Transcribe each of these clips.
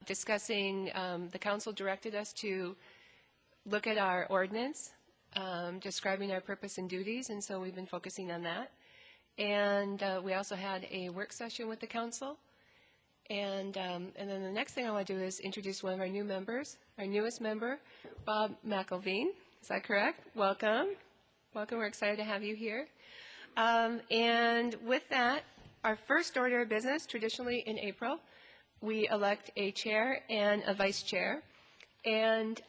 discussing, the council directed us to look at our ordinance, describing our purpose and duties, and so we've been focusing on that. And we also had a work session with the council. And then the next thing I want to do is introduce one of our new members, our newest member, Bob McElveen. Is that correct? Welcome. Welcome. We're excited to have you here. And with that, our first order of business, traditionally in April, we elect a chair and a vice chair. And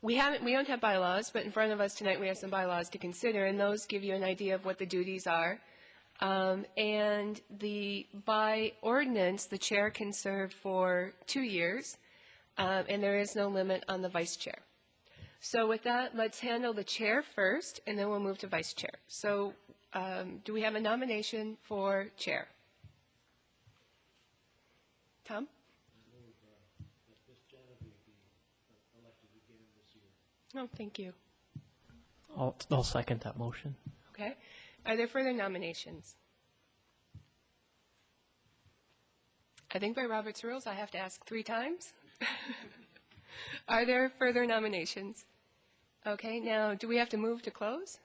we don't have bylaws, but in front of us tonight we have some bylaws to consider, and those give you an idea of what the duties are. And by ordinance, the chair can serve for 2 years, and there is no limit on the vice chair. So with that, let's handle the chair first, and then we'll move to vice chair. So do we have a nomination for chair? Tom? Oh, thank you. I'll second that motion. Okay. Are there further nominations? I think by Robert's rules I have to ask 3 times. Are there further nominations? Okay, now do we have to move to close?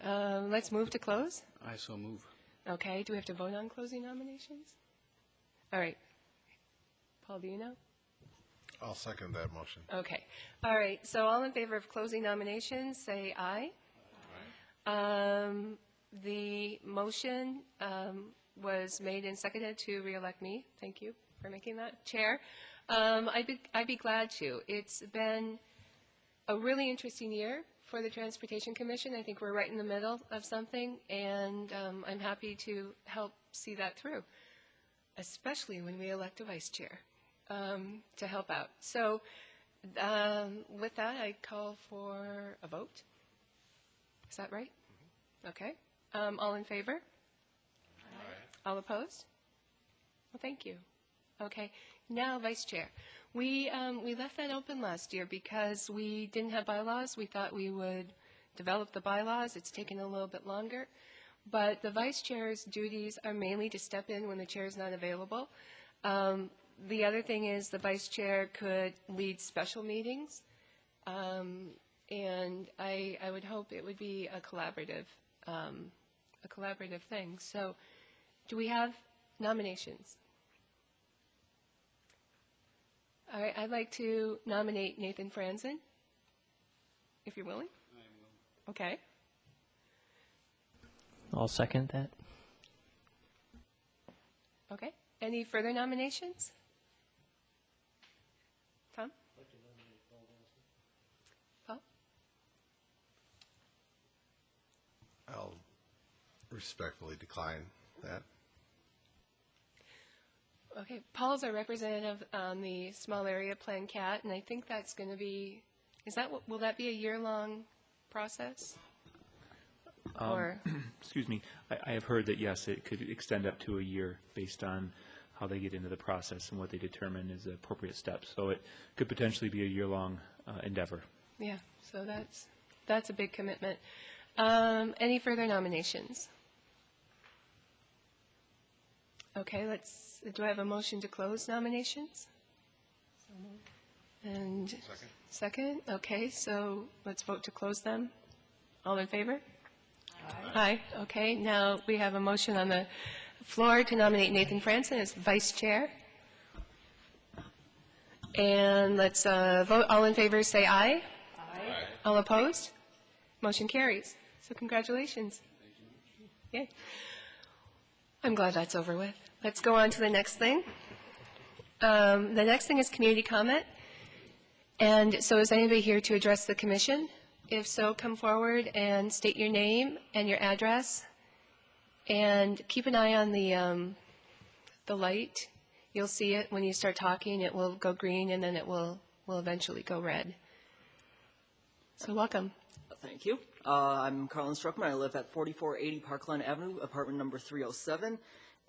Let's move to close. I so move. Okay, do we have to vote on closing nominations? All right. Paul, do you know? I'll second that motion. Okay. All right, so all in favor of closing nominations, say aye. The motion was made and seconded to reelect me. Thank you for making that, Chair. I'd be glad to. It's been a really interesting year for the Transportation Commission. I think we're right in the middle of something, and I'm happy to help see that through, especially when we elect a vice chair to help out. So with that, I call for a vote. Is that right? Okay. All in favor? Aye. All opposed? Well, thank you. Okay. Now, Vice Chair. We left that open last year because we didn't have bylaws. We thought we would develop the bylaws. It's taken a little bit longer. But the Vice Chair's duties are mainly to step in when the chair is not available. The other thing is the Vice Chair could lead special meetings. And I would hope it would be a collaborative thing. So do we have nominations? All right, I'd like to nominate Nathan Franzen, if you're willing. I am willing. Okay. I'll second that. Okay. Any further nominations? Tom? I'd like to nominate Paul. Paul? I'll respectfully decline that. Okay, Paul's our representative on the small area plan CAT, and I think that's going to be, will that be a year-long process? Or excuse me, I have heard that yes, it could extend up to a year based on how they get into the process and what they determine is the appropriate steps. So it could potentially be a year-long endeavor. Yeah, so that's a big commitment. Any further nominations? Okay, do I have a motion to close nominations? And second? Okay, so let's vote to close them. All in favor? Aye. Okay, now we have a motion on the floor to nominate Nathan Franzen as Vice Chair. And let's vote. All in favor say aye. Aye. All opposed? Motion carries. So congratulations. Yay. I'm glad that's over with. Let's go on to the next thing. The next thing is community comment. And so is anybody here to address the commission? If so, come forward and state your name and your address. And keep an eye on the light. You'll see it when you start talking. It will go green, and then it will eventually go red. So welcome. Thank you. I'm Carlin Struckman. I live at 4480 Parkland Avenue, apartment number 307.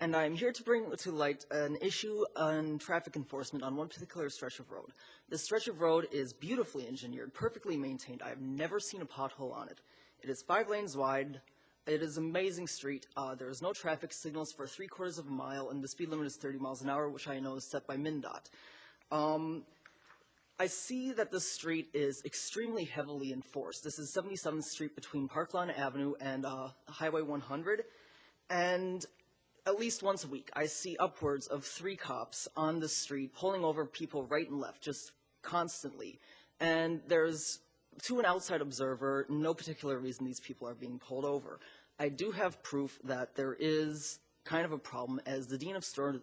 And I'm here to bring to light an issue on traffic enforcement on one particular stretch of road. This stretch of road is beautifully engineered, perfectly maintained. I have never seen a pothole on it. It is 5 lanes wide, It is an amazing street. There's no traffic signals for 3/4 of a mile, and the speed limit is 30 miles an hour, which I know is set by MnDOT. I see that this street is extremely heavily enforced. This is 77th Street between Parklawn Avenue and Highway 100, and at least once a week, I see upwards of 3 cops on the street pulling over people right and left, just constantly. And there's, to an outside observer, no particular reason these people are being pulled over. I do have proof that there is kind of a problem, as the Dean of Students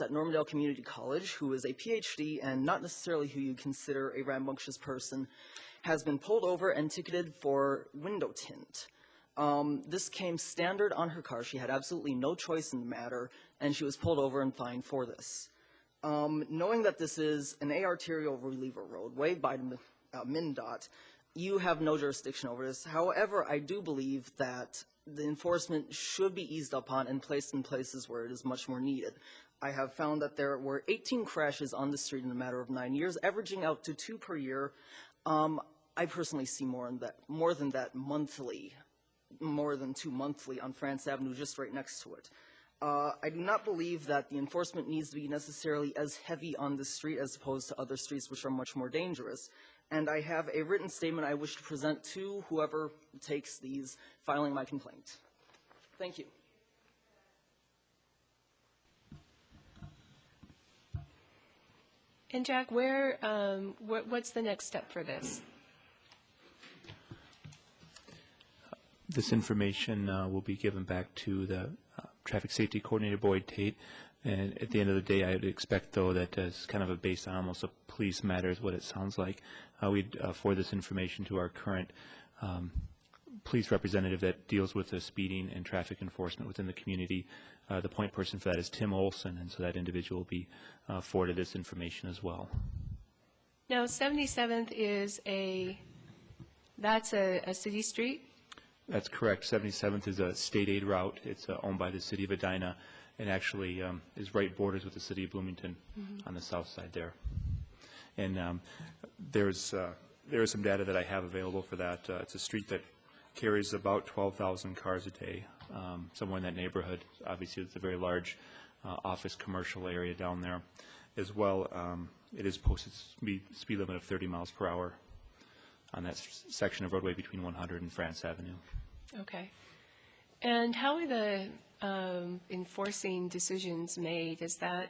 at Normandale Community College, who is a PhD and not necessarily who you consider a rambunctious person, has been pulled over and ticketed for window tint. This came standard on her car. She had absolutely no choice in the matter, and she was pulled over and fined for this. Knowing that this is an arterial reliever roadway by MnDOT, you have no jurisdiction over this. However, I do believe that the enforcement should be eased up on and placed in places where it is much more needed. I have found that there were 18 crashes on the street in a matter of 9 years, averaging out to 2 per year. I personally see more than that monthly, more than 2 monthly on France Avenue, just right next to it. I do not believe that the enforcement needs to be necessarily as heavy on the street as opposed to other streets which are much more dangerous. And I have a written statement I wish to present to whoever takes these, filing my complaint. Thank you. And Jack, what's the next step for this? This information will be given back to the Traffic Safety Coordinator, Boyd Tate. And at the end of the day, I would expect, though, that as kind of a based on almost a police matter is what it sounds like, we'd forward this information to our current police representative that deals with the speeding and traffic enforcement within the community. The point person for that is Tim Olson, and so that individual will be forwarded this information as well. Now, 77th is that's a city street? That's correct. 77th is a state aid route. It's owned by the city of Edina, and actually is right borders with the city of Bloomington on the south side there. And there is some data that I have available for that. It's a street that carries about 12,000 cars a day, somewhere in that neighborhood. Obviously, it's a very large office commercial area down there. As well, it is posted speed limit of 30 miles per hour on that section of roadway between 100 and France Avenue. Okay. And how are the enforcing decisions made? Is that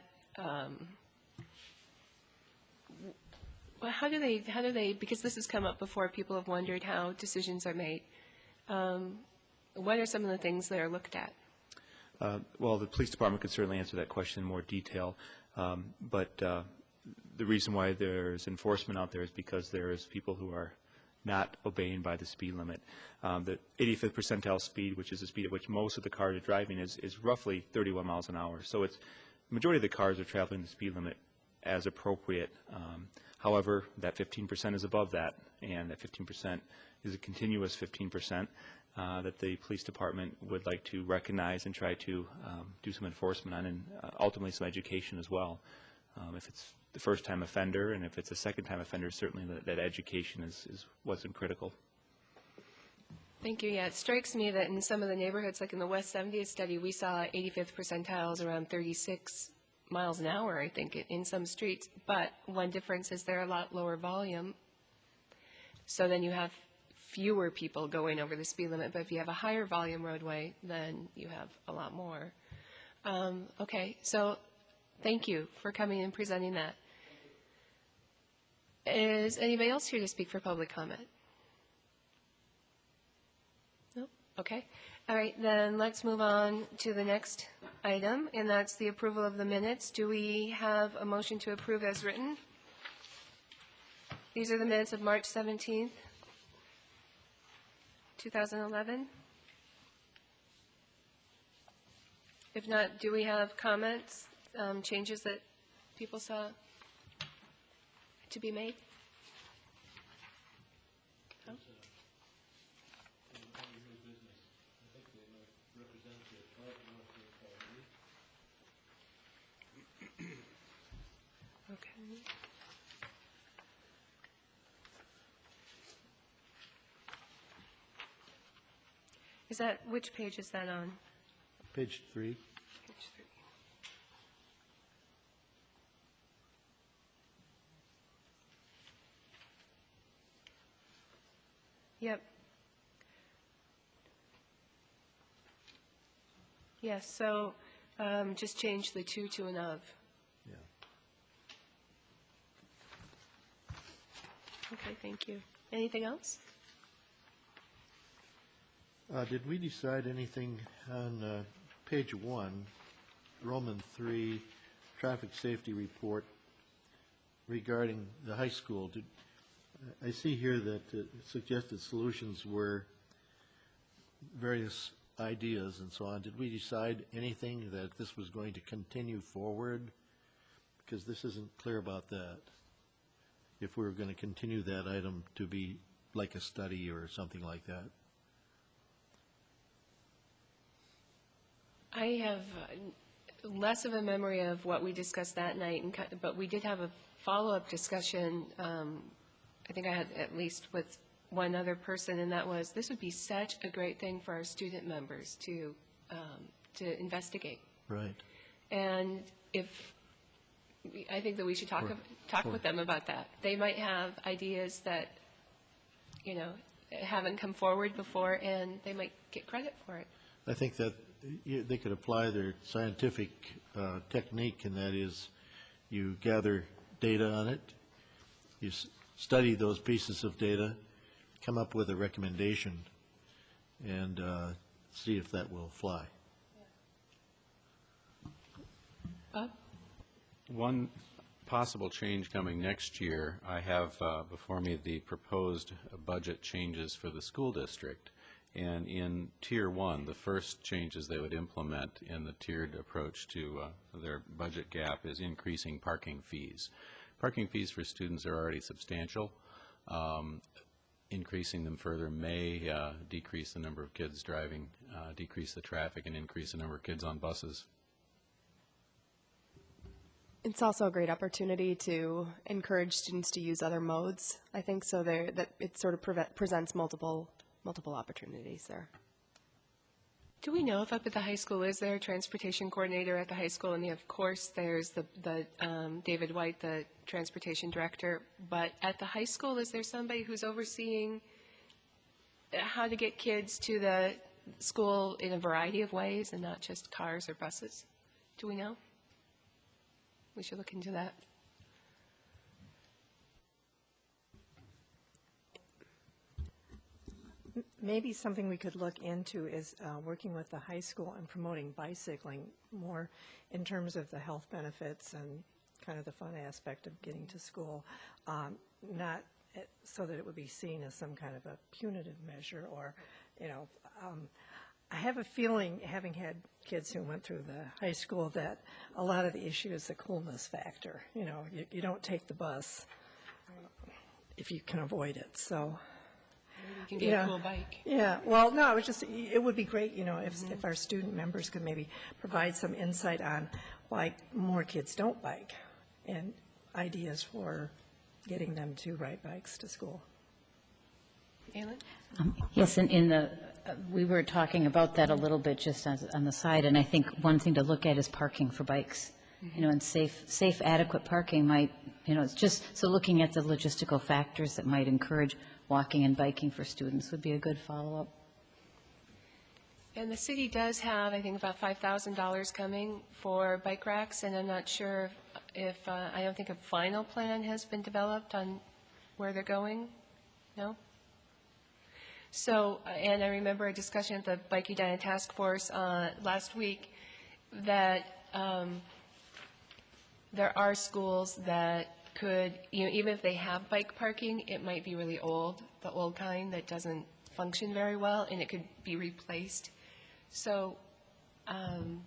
how do they, because this has come up before, people have wondered how decisions are made. What are some of the things that are looked at? Well, the police department could certainly answer that question in more detail, but the reason why there's enforcement out there is because there is people who are not obeying by the speed limit. The 85th percentile speed, which is the speed at which most of the cars are driving, is roughly 31 miles an hour. So it's the majority of the cars are traveling the speed limit as appropriate. However, that 15% is above that, and that 15% is a continuous 15% that the police department would like to recognize and try to do some enforcement on, and ultimately some education as well. If it's the first-time offender, and if it's a second-time offender, certainly that education is what's critical. Thank you. Yeah, it strikes me that in some of the neighborhoods, like in the West 70th study, we saw 85th percentiles around 36 miles an hour, I think, in some streets. But one difference is they're a lot lower volume. So then you have fewer people going over the speed limit. But if you have a higher volume roadway, then you have a lot more. Okay, so thank you for coming and presenting that. Is anybody else here to speak for public comment? No? Okay. All right, then let's move on to the next item, and that's the approval of the minutes. Do we have a motion to approve as written? These are the minutes of March 17th, 2011. If not, do we have comments, changes that people saw to be made? No? Okay. Is that, which page is that on? Page 3. Page 3. Yep. Yes, so just change the to an of. Yeah. Okay, thank you. Anything else? Did we decide anything on page 1, Roman 3, traffic safety report regarding the high school? I see here that suggested solutions were various ideas and so on. Did we decide anything that this was going to continue forward? Because this isn't clear about that. If we were going to continue that item to be like a study or something like that. I have less of a memory of what we discussed that night, but we did have a follow-up discussion. I think I had at least with one other person, and that was this would be such a great thing for our student members to investigate. Right. And I think that we should talk with them about that. They might have ideas that, haven't come forward before, and they might get credit for it. I think that they could apply their scientific technique, and that is you gather data on it, you study those pieces of data, come up with a recommendation, and see if that will fly. Bob? One possible change coming next year, I have before me the proposed budget changes for the school district. And in Tier 1, the first changes they would implement in the tiered approach to their budget gap is increasing parking fees. Parking fees for students are already substantial. Increasing them further may decrease the number of kids driving, decrease the traffic, and increase the number of kids on buses. It's also a great opportunity to encourage students to use other modes, I think, so that it sort of presents multiple opportunities there. Do we know if up at the high school, is there a transportation coordinator at the high school? And of course, there's the David White, the transportation director. But at the high school, is there somebody who's overseeing how to get kids to the school in a variety of ways and not just cars or buses? Do we know? We should look into that. Maybe something we could look into is working with the high school and promoting bicycling more in terms of the health benefits and kind of the fun aspect of getting to school, not so that it would be seen as some kind of a punitive measure or, I have a feeling, having had kids who went through the high school, that a lot of the issue is the coolness factor. You don't take the bus if you can avoid it, so. You can get a cool bike. Yeah, well, no, it would be great, if our student members could maybe provide some insight on why more kids don't bike and ideas for getting them to ride bikes to school. Aylin? Yes, and we were talking about that a little bit just on the side, and I think one thing to look at is parking for bikes. And safe, adequate parking might, it's just, so looking at the logistical factors that might encourage walking and biking for students would be a good follow-up. And the city does have, I think, about $5,000 coming for bike racks, and I'm not sure if I don't think a final plan has been developed on where they're going. No? So, and I remember a discussion at the Bike Edina Task Force last week that there are schools that could, even if they have bike parking, it might be really old, the old kind that doesn't function very well, and it could be replaced. So I'm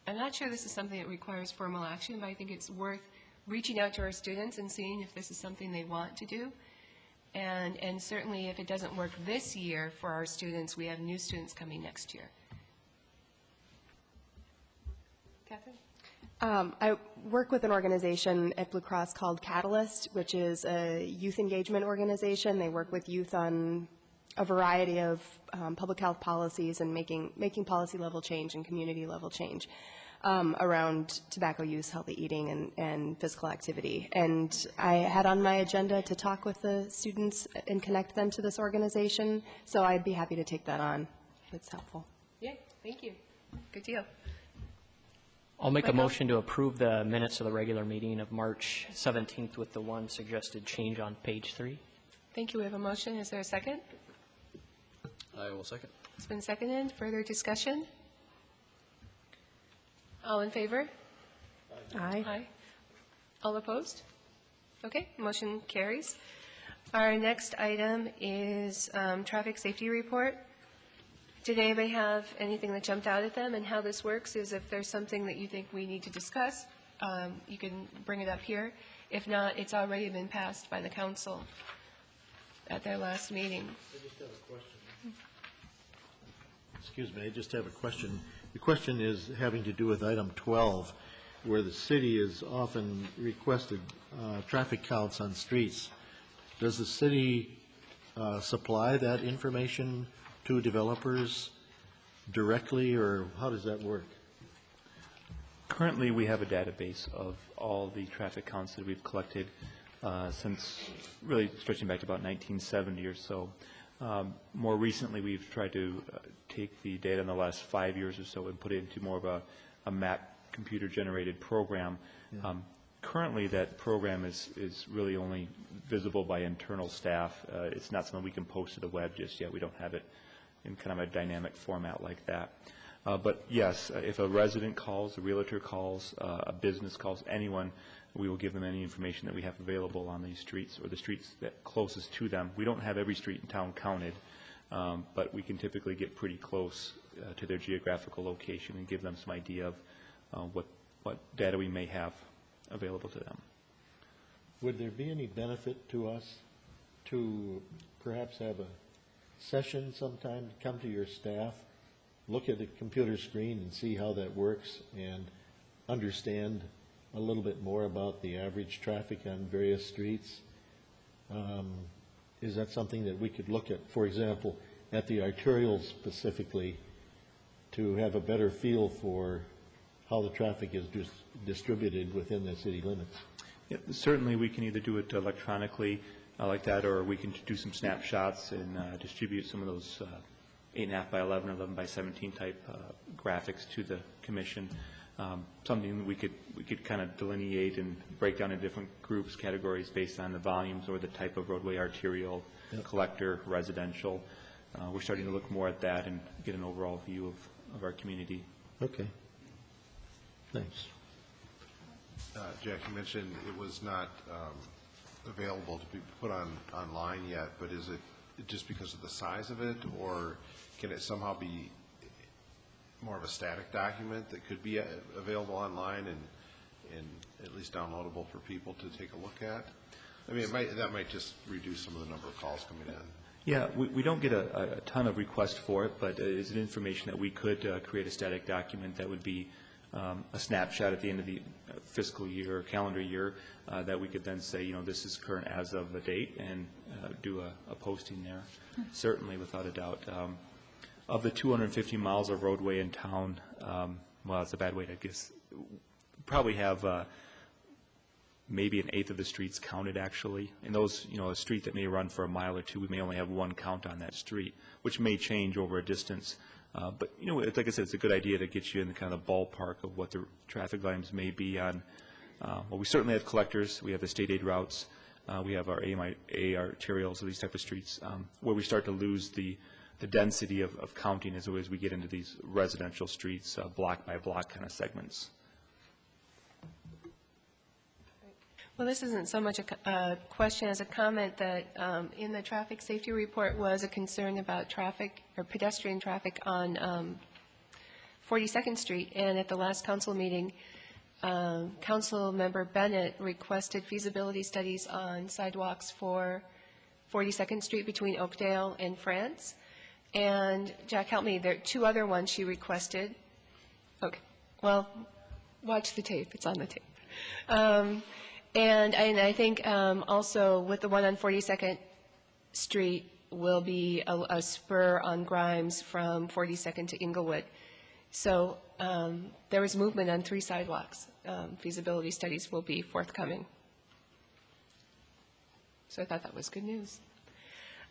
not sure this is something that requires formal action, but I think it's worth reaching out to our students and seeing if this is something they want to do. And certainly if it doesn't work this year for our students, we have new students coming next year. Catherine? I work with an organization at Blue Cross called Catalyst, which is a youth engagement organization. They work with youth on a variety of public health policies and making policy level change and community level change around tobacco use, healthy eating, and physical activity. And I had on my agenda to talk with the students and connect them to this organization, so I'd be happy to take that on if it's helpful. Yeah, thank you. Good deal. I'll make a motion to approve the minutes of the regular meeting of March 17th with the one suggested change on page 3. Thank you. We have a motion. Is there a second? I will second. It's been seconded. Further discussion? All in favor? Aye. Aye. All opposed? Okay, motion carries. Our next item is traffic safety report. Did anybody have anything that jumped out at them? And how this works is if there's something that you think we need to discuss, you can bring it up here. If not, it's already been passed by the council at their last meeting. I just have a question. Excuse me, I just have a question. The question is having to do with item 12, where the city is often requested traffic counts on streets. Does the city supply that information to developers directly, or how does that work? Currently, we have a database of all the traffic counts that we've collected since really stretching back to about 1970 or so. More recently, we've tried to take the data in the last 5 years or so and put it into more of a map computer-generated program. Yeah. Currently, that program is really only visible by internal staff. It's not something we can post to the web just yet. We don't have it in kind of a dynamic format like that. But yes, if a resident calls, a realtor calls, a business calls, anyone, we will give them any information that we have available on these streets or the streets that closest to them. We don't have every street in town counted, but we can typically get pretty close to their geographical location and give them some idea of what data we may have available to them. Would there be any benefit to us to perhaps have a session sometime, come to your staff, look at the computer screen and see how that works and understand a little bit more about the average traffic on various streets? Is that something that we could look at, for example, at the arterials specifically, to have a better feel for how the traffic is distributed within the city limits? Yeah, certainly, we can either do it electronically like that, or we can do some snapshots and distribute some of those 8.5 by 11 or 11 by 17 type graphics to the commission. Something we could kind of delineate and break down in different groups, categories based on the volumes or the type of roadway, arterial, collector, residential. We're starting to look more at that and get an overall view of our community. Okay. Thanks. Jack, you mentioned it was not available to be put online yet, but is it just because of the size of it, or can it somehow be more of a static document that could be available online and at least downloadable for people to take a look at? I mean, that might just reduce some of the number of calls coming in. Yeah, we don't get a ton of requests for it, but it's an information that we could create a static document that would be a snapshot at the end of the fiscal year or calendar year that we could then say, you know, this is current as of the date, and do a posting there. Certainly, without a doubt. Of the 250 miles of roadway in town, well, it's a bad way to guess, probably have maybe an eighth of the streets counted, actually. And those, you know, a street that may run for a mile or two, we may only have one count on that street, which may change over a distance. But, you know, like I said, it's a good idea to get you in the kind of ballpark of what the traffic volumes may be on. Well, we certainly have collectors. We have the state aid routes. We have our AMI arterials, these type of streets, where we start to lose the density of counting as we get into these residential streets, block by block kind of segments. Well, this isn't so much a question as a comment that in the traffic safety report was a concern about traffic or pedestrian traffic on 42nd Street. And at the last council meeting, Council Member Bennett requested feasibility studies on sidewalks for 42nd Street between Oakdale and France. And Jack, help me, there are two other ones she requested. Okay, well, watch the tape, it's on the tape. And I think also with the one on 42nd Street will be a spur on Grimes from 42nd to Inglewood. So there is movement on 3 sidewalks. Feasibility studies will be forthcoming. So I thought that was good news.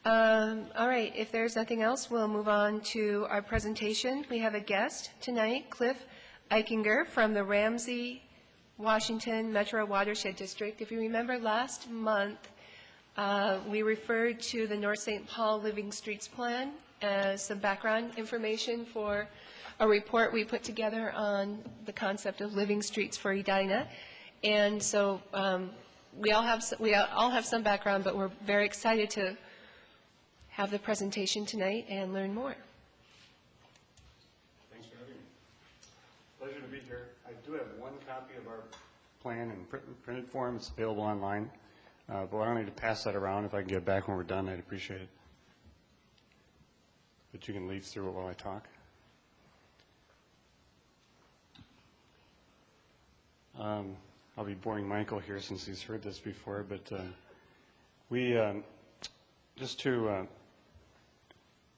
All right, if there's nothing else, we'll move on to our presentation. We have a guest tonight, Cliff Eichinger from the Ramsey, Washington Metro Watershed District. If you remember last month, we referred to the North St. Paul Living Streets Plan as some background information for a report we put together on the concept of living streets for Edina. And so we all have some background, but we're very excited to have the presentation tonight and learn more. Thanks for having me. Pleasure to be here. I do have one copy of our plan in printed form. It's available online. But I don't need to pass that around. If I can get it back when we're done, I'd appreciate it. But you can leaf through it while I talk. I'll be boring Michael here since he's heard this before, but we, just to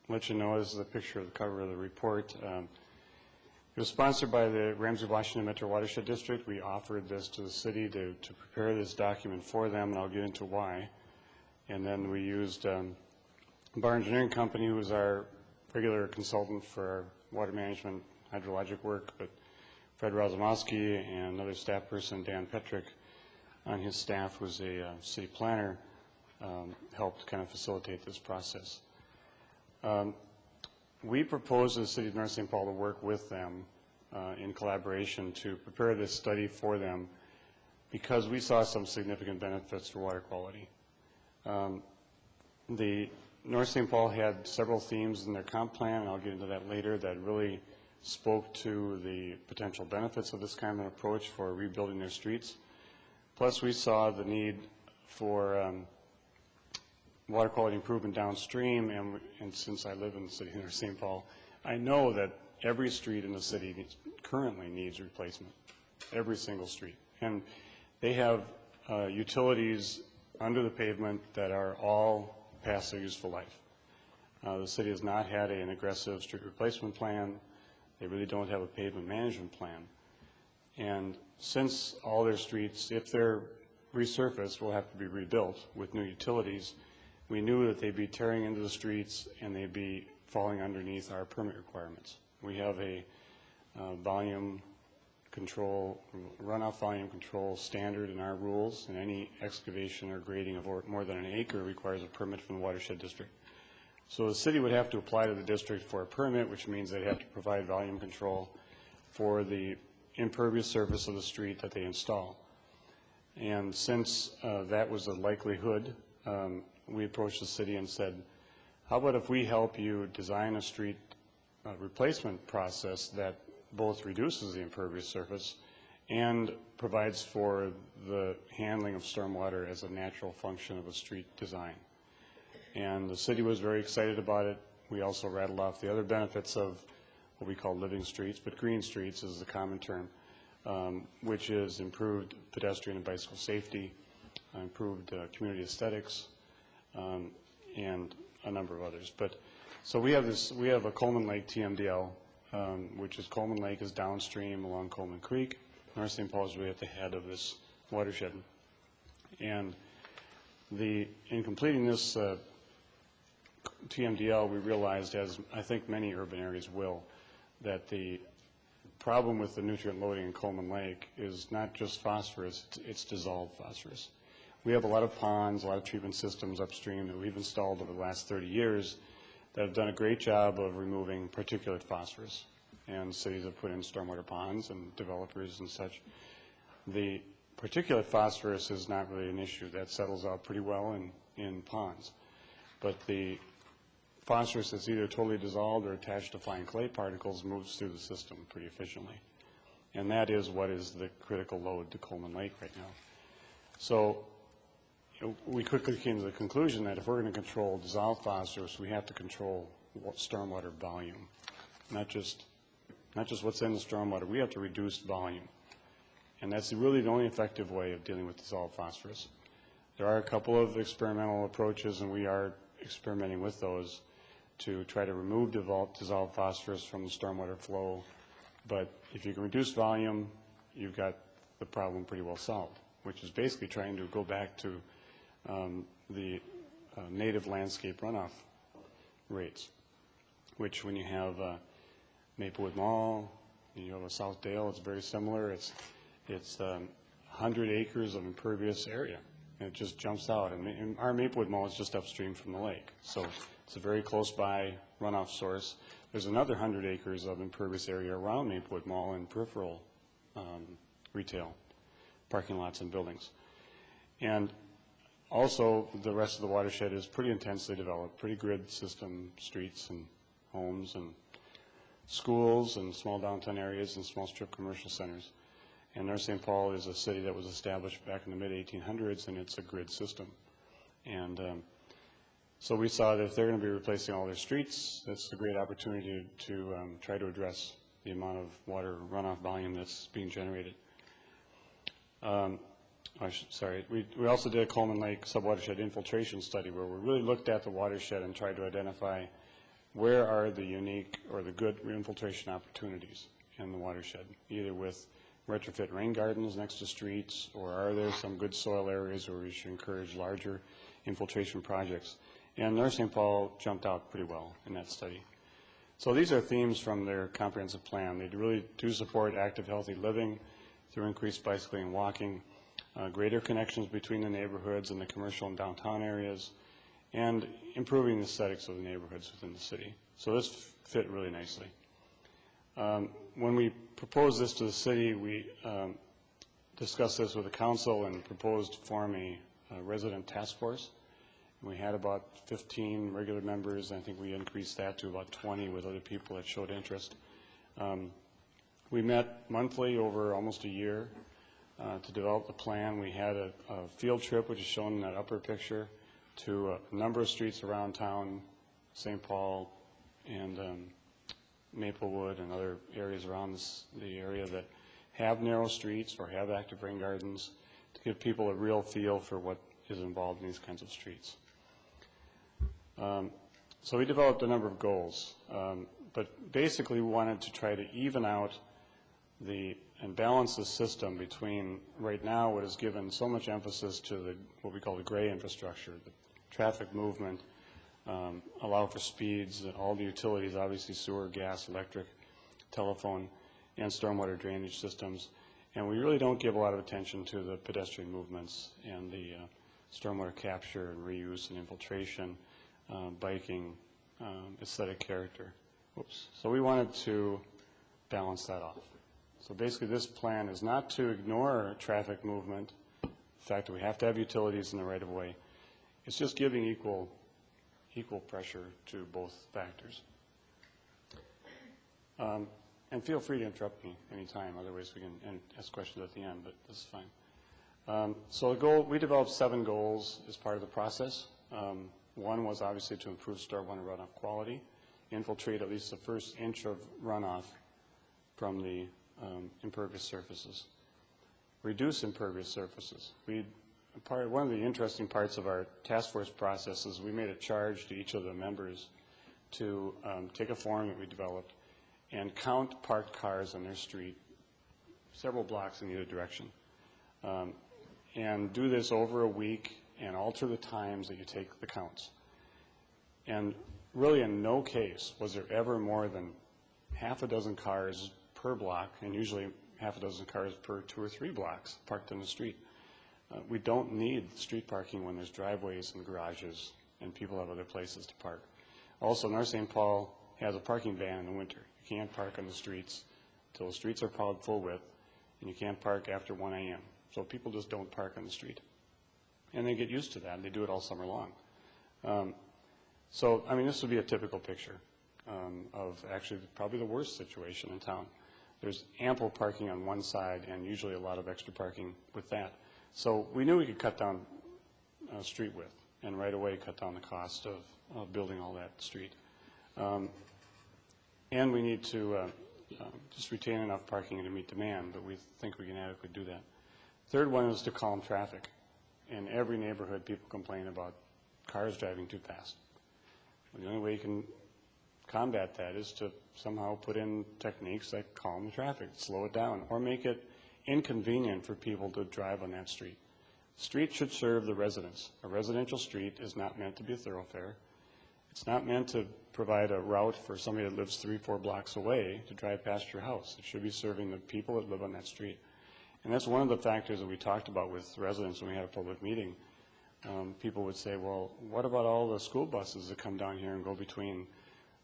let you know, this is a picture of the cover of the report. It was sponsored by the Ramsey Washington Metro Watershed District. We offered this to the city to prepare this document for them, and I'll get into why. And then we used Bar Engineering Company, who was our regular consultant for our water management hydrologic work, but Fred Rozumowski and another staff person, Dan Petrick, on his staff, who was a city planner, helped kind of facilitate this process. We proposed to the City of North St. Paul to work with them in collaboration to prepare this study for them because we saw some significant benefits for water quality. The North St. Paul had several themes in their comp plan, and I'll get into that later, that really spoke to the potential benefits of this kind of approach for rebuilding their streets. Plus, we saw the need for water quality improvement downstream, and since I live in the city of North St. Paul, I know that every street in the city currently needs replacement, every single street. And they have utilities under the pavement that are all past their useful life. The city has not had an aggressive street replacement plan. They really don't have a pavement management plan. And since all their streets, if they're resurfaced, will have to be rebuilt with new utilities, we knew that they'd be tearing into the streets and they'd be falling underneath our permit requirements. We have a volume control, runoff volume control standard in our rules, and any excavation or grading of more than an acre requires a permit from the watershed district. So the city would have to apply to the district for a permit, which means they'd have to provide volume control for the impervious surface of the street that they install. And since that was a likelihood, we approached the city and said, how about if we help you design a street replacement process that both reduces the impervious surface and provides for the handling of stormwater as a natural function of a street design. And the city was very excited about it. We also rattled off the other benefits of what we call living streets, but green streets is the common term, which is improved pedestrian and bicycle safety, improved community aesthetics, and a number of others. But so we have a Coleman Lake TMDL, which is Coleman Lake is downstream along Coleman Creek. North St. Paul is really at the head of this watershed. And in completing this TMDL, we realized, as I think many urban areas will, that the problem with the nutrient loading in Coleman Lake is not just phosphorus, it's dissolved phosphorus. We have a lot of ponds, a lot of treatment systems upstream that we've installed over the last 30 years that have done a great job of removing particulate phosphorus. And cities have put in stormwater ponds and developers and such. The particulate phosphorus is not really an issue. That settles out pretty well in ponds. But the phosphorus that's either totally dissolved or attached to fine clay particles moves through the system pretty efficiently. And that is what is the critical load to Coleman Lake right now. So we quickly came to the conclusion that if we're going to control dissolved phosphorus, we have to control stormwater volume, not just what's in the stormwater. We have to reduce volume. And that's really the only effective way of dealing with dissolved phosphorus. There are a couple of experimental approaches, and we are experimenting with those to try to remove dissolved phosphorus from the stormwater flow. But if you can reduce volume, you've got the problem pretty well solved, which is basically trying to go back to the native landscape runoff rates, which when you have Maplewood Mall, you have a South Dale, it's very similar. It's 100 acres of impervious area, and it just jumps out. And our Maplewood Mall is just upstream from the lake, so it's a very close by runoff source. There's another 100 acres of impervious area around Maplewood Mall and peripheral retail, parking lots and buildings. And also, the rest of the watershed is pretty intensely developed, pretty grid system streets and homes and schools and small downtown areas and small strip commercial centers. And North St. Paul is a city that was established back in the mid-1800s, and it's a grid system. And so we saw that if they're going to be replacing all their streets, that's a great opportunity to try to address the amount of water runoff volume that's being generated. We also did a Coleman Lake subwatershed infiltration study where we really looked at the watershed and tried to identify where are the unique or the good infiltration opportunities in the watershed, either with retrofit rain gardens next to streets, or are there some good soil areas where we should encourage larger infiltration projects. And North St. Paul jumped out pretty well in that study. So these are themes from their comprehensive plan. They really do support active, healthy living through increased bicycling and walking, greater connections between the neighborhoods and the commercial and downtown areas, and improving the aesthetics of the neighborhoods within the city. So this fit really nicely. When we proposed this to the city, we discussed this with the council and proposed to form a resident task force. We had about 15 regular members. I think we increased that to about 20 with other people that showed interest. We met monthly over almost a year to develop the plan. We had a field trip, which is shown in that upper picture, to a number of streets around town, St. Paul and Maplewood and other areas around the area that have narrow streets or have active rain gardens, to give people a real feel for what is involved in these kinds of streets. So we developed a number of goals, but basically we wanted to try to even out and balance the system between right now what is given so much emphasis to what we call the gray infrastructure, the traffic movement, allow for speeds, all the utilities, obviously sewer, gas, electric, telephone, and stormwater drainage systems. And we really don't give a lot of attention to the pedestrian movements and the stormwater capture and reuse and infiltration, biking, aesthetic character. So we wanted to balance that off. So basically this plan is not to ignore traffic movement, the fact that we have to have utilities in the right of way. It's just giving equal pressure to both factors. And feel free to interrupt me anytime, otherwise we can ask questions at the end, but this is fine. So we developed 7 goals as part of the process. One was obviously to improve stormwater runoff quality, infiltrate at least the first inch of runoff from the impervious surfaces, reduce impervious surfaces. One of the interesting parts of our task force process is we made a charge to each of the members to take a form that we developed and count parked cars on their street several blocks in either direction, and do this over a week and alter the times that you take the counts. And really in no case was there ever more than half a dozen cars per block, and usually half a dozen cars per 2 or 3 blocks parked in the street. We don't need street parking when there's driveways and garages and people have other places to park. Also, North St. Paul has a parking ban in the winter. You can't park on the streets until the streets are plowed full width, and you can't park after 1 a.m. So people just don't park on the street. And they get used to that, and they do it all summer long. So, I mean, this would be a typical picture of actually probably the worst situation in town. There's ample parking on one side and usually a lot of extra parking with that. So we knew we could cut down street width and right away cut down the cost of building all that street. And we need to just retain enough parking to meet demand, but we think we can adequately do that. Third one is to calm traffic. In every neighborhood, people complain about cars driving too fast, The only way you can combat that is to somehow put in techniques that calm the traffic, slow it down, or make it inconvenient for people to drive on that street. The street should serve the residents. A residential street is not meant to be a thoroughfare. It's not meant to provide a route for somebody that lives 3-4 blocks away to drive past your house. It should be serving the people that live on that street. And that's one of the factors that we talked about with residents when we had a public meeting. People would say, well, what about all the school buses that come down here and go between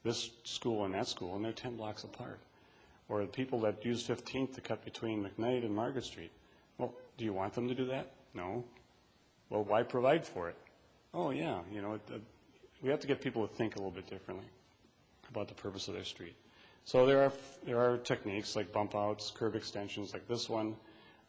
this school and that school, and they're 10 blocks apart? Or the people that use 15th to cut between McKnight and Margaret Street. Well, do you want them to do that? No. Well, why provide for it? Oh, yeah, you know, we have to get people to think a little bit differently about the purpose of their street. So there are techniques like bump outs, curb extensions like this one,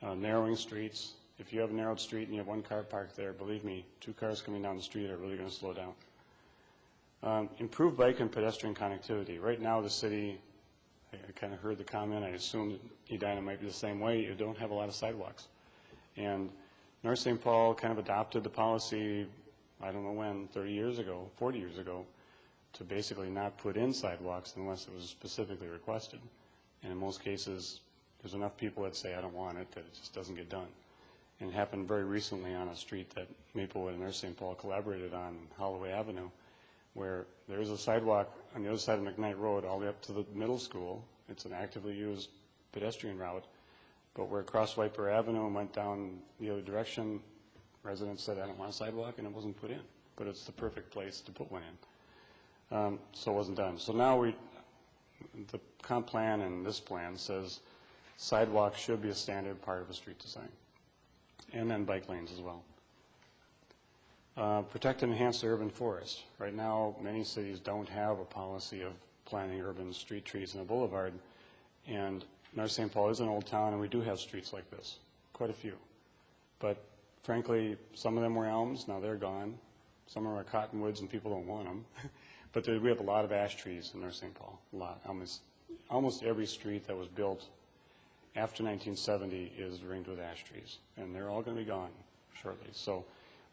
narrowing streets. If you have a narrowed street and you have one car parked there, believe me, 2 cars coming down the street are really going to slow down. Improved bike and pedestrian connectivity. Right now the city, I kind of heard the comment, I assume Edina might be the same way, you don't have a lot of sidewalks. And North St. Paul kind of adopted the policy, I don't know when, 30 years ago, 40 years ago, to basically not put in sidewalks unless it was specifically requested. And in most cases, there's enough people that say, I don't want it, that it just doesn't get done. And it happened very recently on a street that Maplewood and North St. Paul collaborated on, Holloway Avenue, where there is a sidewalk on the other side of McKnight Road all the way up to the middle school. It's an actively used pedestrian route. But where across Wiper Avenue and went down the other direction, residents said, I don't want a sidewalk, and it wasn't put in. But it's the perfect place to put one in. So it wasn't done. So now the comp plan and this plan says sidewalks should be a standard part of a street design. And then bike lanes as well. Protect and enhance the urban forest. Right now, many cities don't have a policy of planting urban street trees in a boulevard. And North St. Paul is an old town, and we do have streets like this, quite a few. But frankly, some of them were elms, now they're gone. Some are cottonwoods, and people don't want them. But we have a lot of ash trees in North St. Paul, a lot. Almost every street that was built after 1970 is ringed with ash trees, and they're all going to be gone shortly. So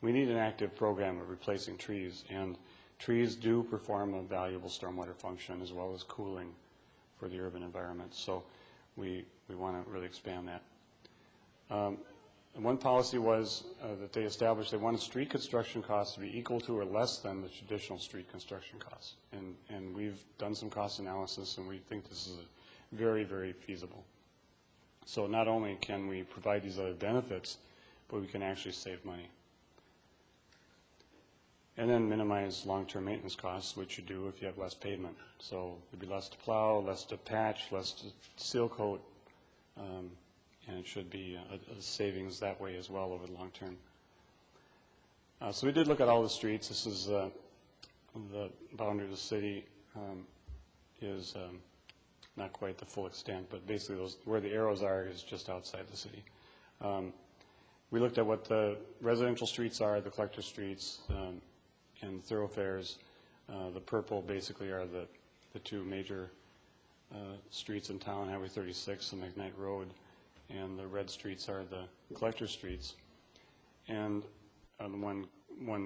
we need an active program of replacing trees, and trees do perform a valuable stormwater function as well as cooling for the urban environment. So we want to really expand that. One policy was that they established they wanted street construction costs to be equal to or less than the traditional street construction costs. And we've done some cost analysis, and we think this is very, very feasible. So not only can we provide these other benefits, but we can actually save money. And then minimize long-term maintenance costs, which you do if you have less pavement. So there'd be less to plow, less to patch, less to seal coat, and it should be a savings that way as well over the long term. So we did look at all the streets. This is the boundary of the city is not quite the full extent, but basically where the arrows are is just outside the city. We looked at what the residential streets are, the collector streets, and thoroughfares. The purple basically are the 2 major streets in town, Highway 36 and McKnight Road, and the red streets are the collector streets. And one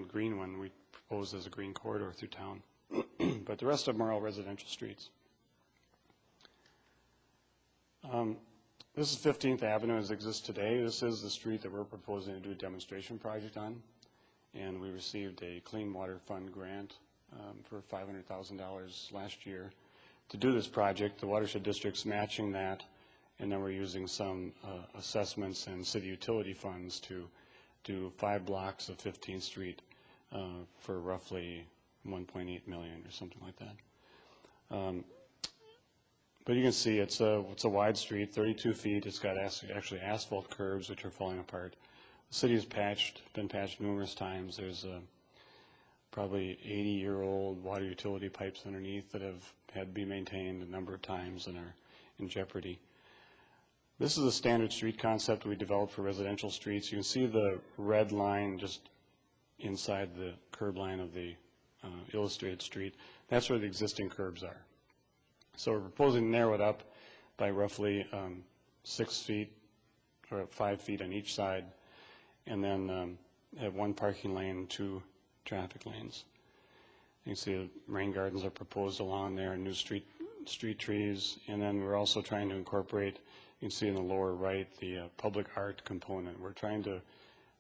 green one we proposed as a green corridor through town. But the rest of them are all residential streets. This is 15th Avenue as it exists today. This is the street that we're proposing to do a demonstration project on. And we received a Clean Water Fund grant for $500,000 last year to do this project. The watershed district's matching that, and then we're using some assessments and city utility funds to do 5 blocks of 15th Street for roughly $1.8 million or something like that. But you can see it's a wide street, 32 feet. It's got actually asphalt curbs which are falling apart. The city has been patched numerous times. There's probably 80-year-old water utility pipes underneath that have had to be maintained a number of times and are in jeopardy. This is a standard street concept we developed for residential streets. You can see the red line just inside the curb line of the illustrated street. That's where the existing curbs are. So we're proposing to narrow it up by roughly 6 feet or 5 feet on each side, and then have 1 parking lane, 2 traffic lanes. You can see rain gardens are proposed along there, and new street trees. And then we're also trying to incorporate, you can see in the lower right, the public art component. We're trying to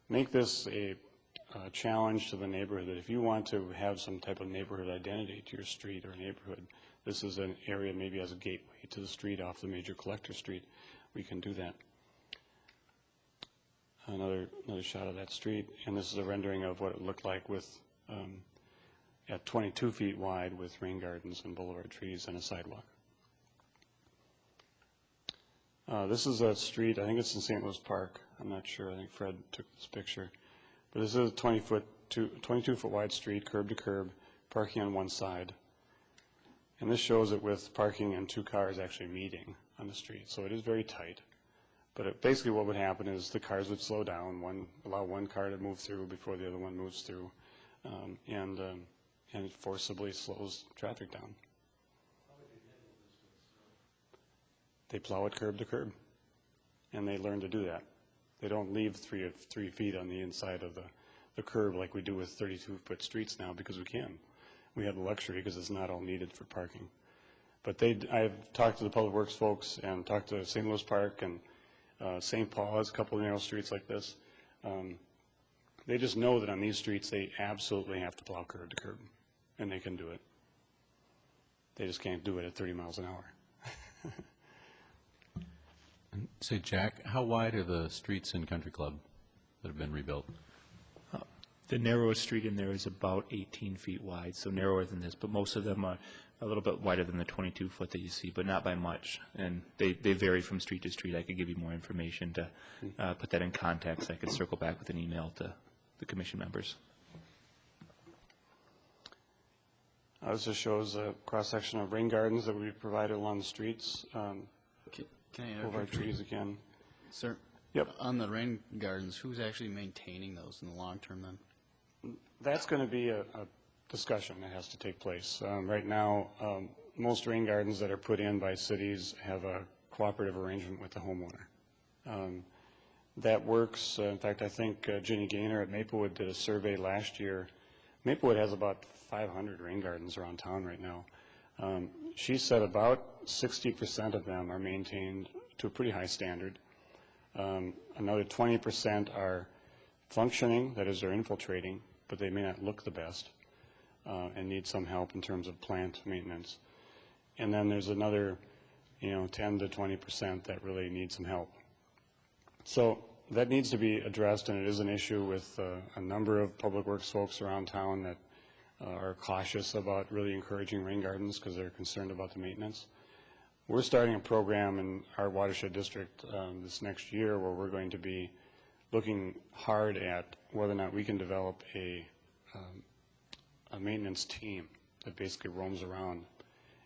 make this a challenge to the neighborhood, that if you want to have some type of neighborhood identity to your street or neighborhood, this is an area maybe as a gateway to the street off the major collector street. We can do that. Another shot of that street, and this is a rendering of what it looked like with at 22 feet wide with rain gardens and boulevard trees and a sidewalk. This is a street, I think it's in St. Louis Park. I'm not sure, I think Fred took this picture. But this is a 22-foot wide street, curb to curb, parking on one side. And this shows it with parking and two cars actually meeting on the street. So it is very tight. But basically what would happen is the cars would slow down, allow one car to move through before the other one moves through, and it forcibly slows traffic down. They plow it curb to curb, and they learn to do that. They don't leave 3 feet on the inside of the curb like we do with 32-foot streets now, because we can. We have the luxury because it's not all needed for parking. But I've talked to the Public Works folks and talked to St. Louis Park, and St. Paul has a couple of narrow streets like this. They just know that on these streets they absolutely have to plow curb to curb, and they can do it. They just can't do it at 30 miles an hour. Say, Jack, how wide are the streets in Country Club that have been rebuilt? The narrowest street in there is about 18 feet wide, so narrower than this, but most of them are a little bit wider than the 22-foot that you see, but not by much. And they vary from street to street. I could give you more information to put that in context. I could circle back with an email to the commission members. This just shows a cross-section of rain gardens that would be provided along the streets. Can I over our trees again. Sir? Yep. On the rain gardens, who's actually maintaining those in the long term then? That's going to be a discussion that has to take place. Right now, most rain gardens that are put in by cities have a cooperative arrangement with the homeowner. That works. In fact, I think Ginny Gaynor at Maplewood did a survey last year. Maplewood has about 500 rain gardens around town right now. She said about 60% of them are maintained to a pretty high standard. Another 20% are functioning, that is, they're infiltrating, but they may not look the best and need some help in terms of plant maintenance. And then there's another, 10 to 20% that really need some help. So that needs to be addressed, and it is an issue with a number of public works folks around town that are cautious about really encouraging rain gardens because they're concerned about the maintenance. We're starting a program in our watershed district this next year where we're going to be looking hard at whether or not we can develop a maintenance team that basically roams around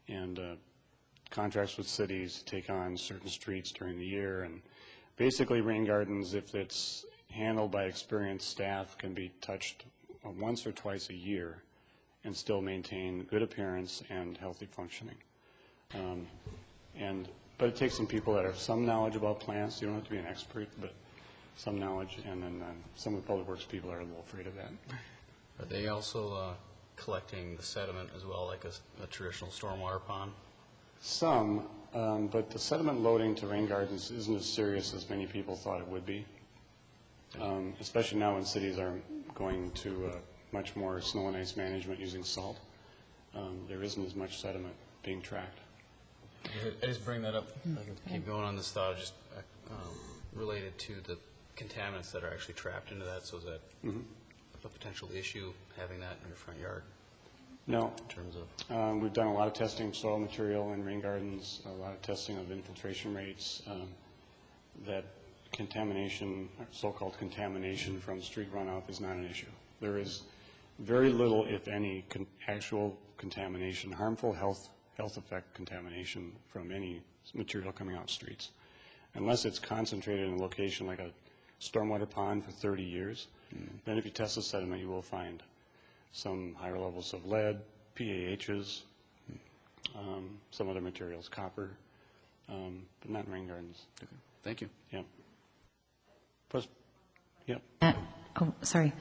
and contracts with cities to take on certain streets during the year. And basically rain gardens, if it's handled by experienced staff, can be touched once or twice a year and still maintain good appearance and healthy functioning. But it takes some people that have some knowledge about plants. You don't have to be an expert, but some knowledge, and then some of the public works people are a little afraid of that. Are they also collecting the sediment as well, like a traditional stormwater pond? Some, but the sediment loading to rain gardens isn't as serious as many people thought it would be, especially now when cities are going to much more snow and ice management using salt. There isn't as much sediment being tracked. I just bring that up, I can keep going on this thought, just related to the contaminants that are actually trapped into that, so is that a potential issue, having that in your front yard? No. In terms of? We've done a lot of testing of soil material in rain gardens, a lot of testing of infiltration rates, that contamination, so-called contamination from street runoff is not an issue. There is very little, if any, actual contamination, harmful health effect contamination from any material coming out streets, unless it's concentrated in a location like a stormwater pond for 30 years. Then if you test the sediment, you will find some higher levels of lead, PAHs, some other materials, copper, but not in rain gardens. Okay. Thank you. Yep. Plus, yep. Oh, sorry.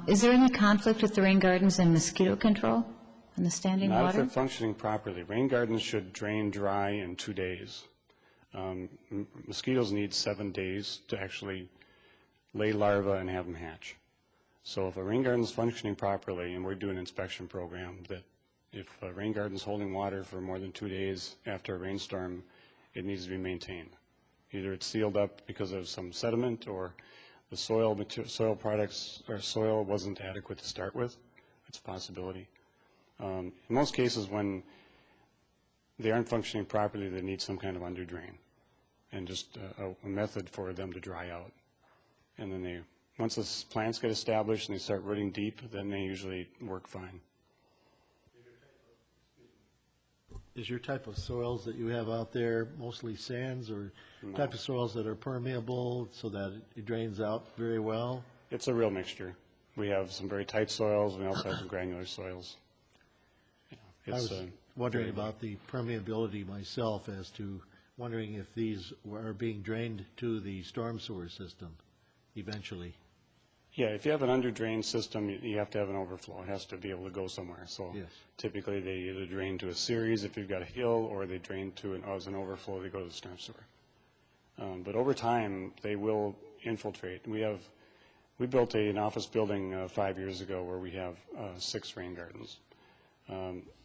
Is there any conflict with the rain gardens and mosquito control? in the standing Not if water? they're functioning properly. Rain gardens should drain dry in 2 days. Mosquitoes need 7 days to actually lay larvae and have them hatch. So if a rain garden is functioning properly, and we're doing an inspection program, that if a rain garden is holding water for more than 2 days after a rainstorm, it needs to be maintained. Either it's sealed up because of some sediment, or the soil products or soil wasn't adequate to start with. It's a possibility. In most cases, when they aren't functioning properly, they need some kind of under drain, and just a method for them to dry out. And then once the plants get established and they start rooting deep, then they usually work fine. Is your type of soils that you have out there mostly sands, or type of soils that are permeable so that it drains out very well? It's a real mixture. We have some very tight soils, and we also have some granular soils. I was wondering about the permeability myself, as to wondering if these are being drained to the storm sewer system eventually. Yeah, if you have an under-drain system, you have to have an overflow. It has to be able to go somewhere. So Yes. typically they either drain to a series if you've got a hill, or they drain to as an overflow, they go to the storm sewer. But over time, they will infiltrate. We built an office building 5 years ago where we have 6 rain gardens.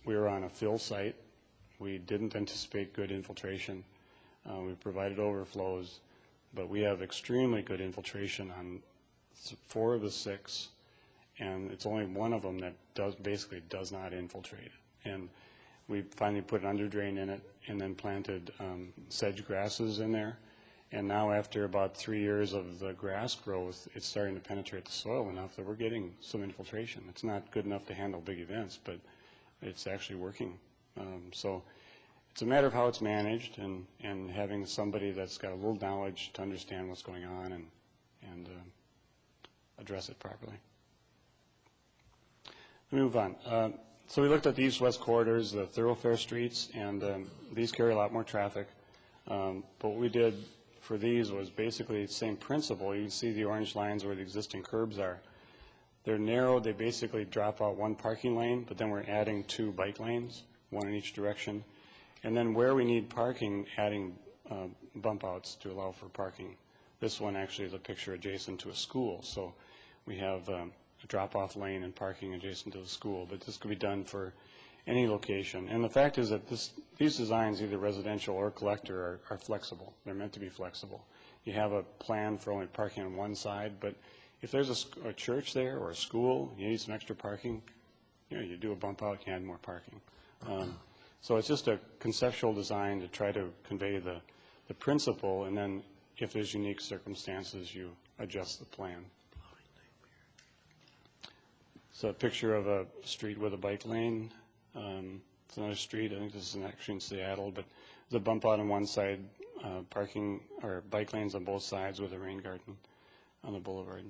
We were on a fill site. We didn't anticipate good infiltration. We provided overflows, but we have extremely good infiltration on 4 of the 6, and it's only one of them that basically does not infiltrate. And we finally put an under drain in it, and then planted sedge grasses in there. And now, after about 3 years of the grass growth, it's starting to penetrate the soil enough that we're getting some infiltration. It's not good enough to handle big events, but it's actually working. So it's a matter of how it's managed, and having somebody that's got a little knowledge to understand what's going on and address it properly. Let me move on. So we looked at the east-west corridors, the thoroughfare streets, and these carry a lot more traffic. But what we did for these was basically the same principle. You can see the orange lines where the existing curbs are. They're narrow. They basically drop out 1 parking lane, but then we're adding 2 bike lanes, 1 in each direction. And then where we need parking, adding bump outs to allow for parking. This one actually is a picture adjacent to a school. So we have a drop-off lane and parking adjacent to the school, but this could be done for any location. And the fact is that these designs, either residential or collector, are flexible. They're meant to be flexible. You have a plan for only parking on one side, but if there's a church there or a school, you need some extra parking, you do a bump out, you add more parking. So it's just a conceptual design to try to convey the principle, and then if there's unique circumstances, you adjust the plan. So a picture of a street with a bike lane. It's another street. I think this is actually in Seattle, but there's a bump out on one side, parking or bike lanes on both sides with a rain garden on the boulevard.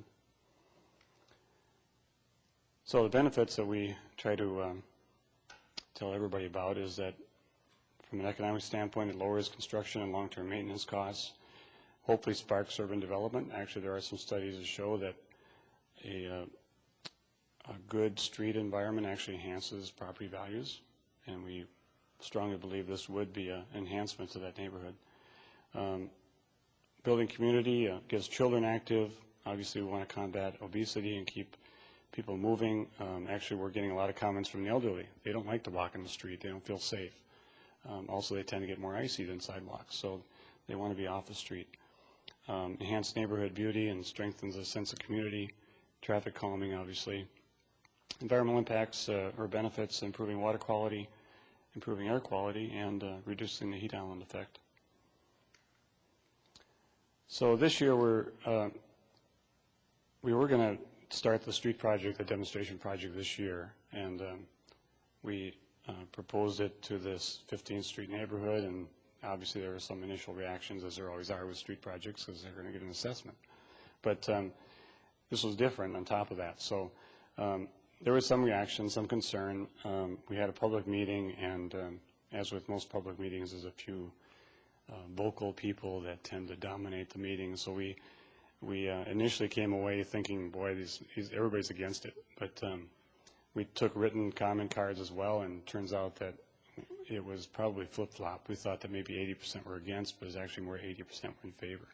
So the benefits that we try to tell everybody about is that from an economic standpoint, it lowers construction and long-term maintenance costs, hopefully sparks urban development. Actually, there are some studies that show that a good street environment actually enhances property values, and we strongly believe this would be an enhancement to that neighborhood. Building community gets children active. Obviously, we want to combat obesity and keep people moving. Actually, we're getting a lot of comments from the elderly. They don't like to walk in the street. They don't feel safe. Also, they tend to get more icy than sidewalks, so they want to be off the street. Enhanced neighborhood beauty and strengthens a sense of community. Traffic calming, obviously. Environmental impacts or benefits, improving water quality, improving air quality, and reducing the heat island effect. So this year we were going to start the street project, the demonstration project this year, and we proposed it to this 15th Street neighborhood, and obviously there were some initial reactions, as there always are with street projects, because they're going to get an assessment. But this was different on top of that. So there was some reaction, some concern. We had a public meeting, and as with most public meetings, there's a few vocal people that tend to dominate the meeting. So we initially came away thinking, boy, everybody's against it. But We took written comment cards as well, and it turns out that it was probably flip-flop. We thought that maybe 80% were against, but it was actually more 80% were in favor.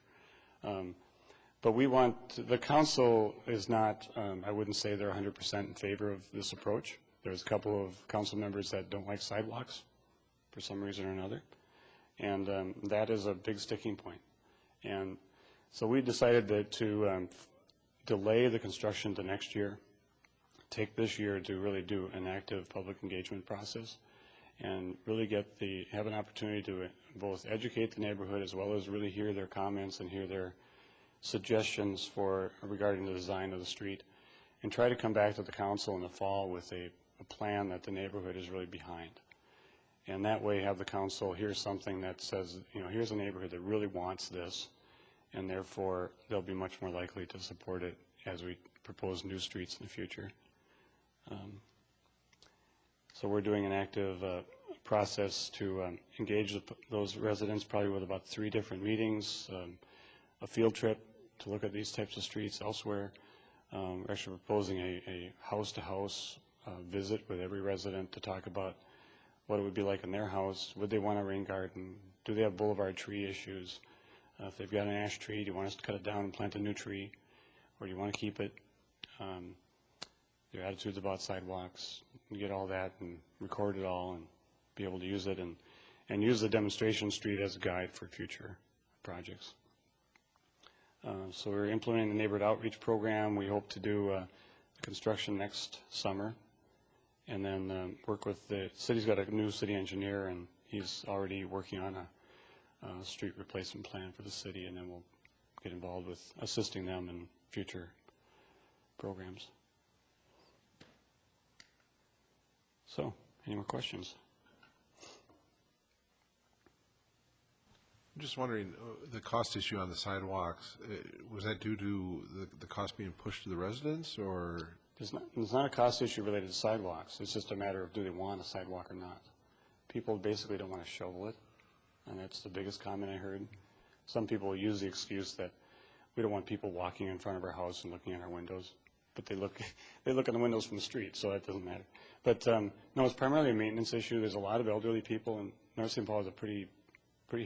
But we want, the council is not, I wouldn't say they're 100% in favor of this approach. There's a couple of council members that don't like sidewalks for some reason or another. And that is a big sticking point. And so we decided that to delay the construction to next year, take this year to really do an active public engagement process and really have an opportunity to both educate the neighborhood as well as really hear their comments and hear their suggestions regarding the design of the street, and try to come back to the council in the fall with a plan that the neighborhood is really behind. And that way have the council hear something that says, here's a neighborhood that really wants this, and therefore they'll be much more likely to support it as we propose new streets in the future. So we're doing an active process to engage those residents, probably with about 3 different meetings, a field trip to look at these types of streets elsewhere. We're actually proposing a house-to-house visit with every resident to talk about what it would be like in their house. Would they want a rain garden? Do they have boulevard tree issues? If they've got an ash tree, do you want us to cut it down and plant a new tree? Or do you want to keep it? Their attitudes about sidewalks, and get all that and record it all and be able to use it and use the demonstration street as a guide for future projects. So we're implementing the neighborhood outreach program. We hope to do the construction next summer, and then work with the city's got a new city engineer, and he's already working on a street replacement plan for the city, and then we'll get involved with assisting them in future programs. So, any more questions? I'm just wondering, the cost issue on the sidewalks, was that due to the cost being pushed to the residents, or? It's not a cost issue related to sidewalks. It's just a matter of do they want a sidewalk or not. People basically don't want to shovel it, and that's the biggest comment I heard. Some people use the excuse that we don't want people walking in front of our house and looking at our windows, but they look in the windows from the street, so that doesn't matter. But no, it's primarily a maintenance issue. There's a lot of elderly people, and North St. Paul is a pretty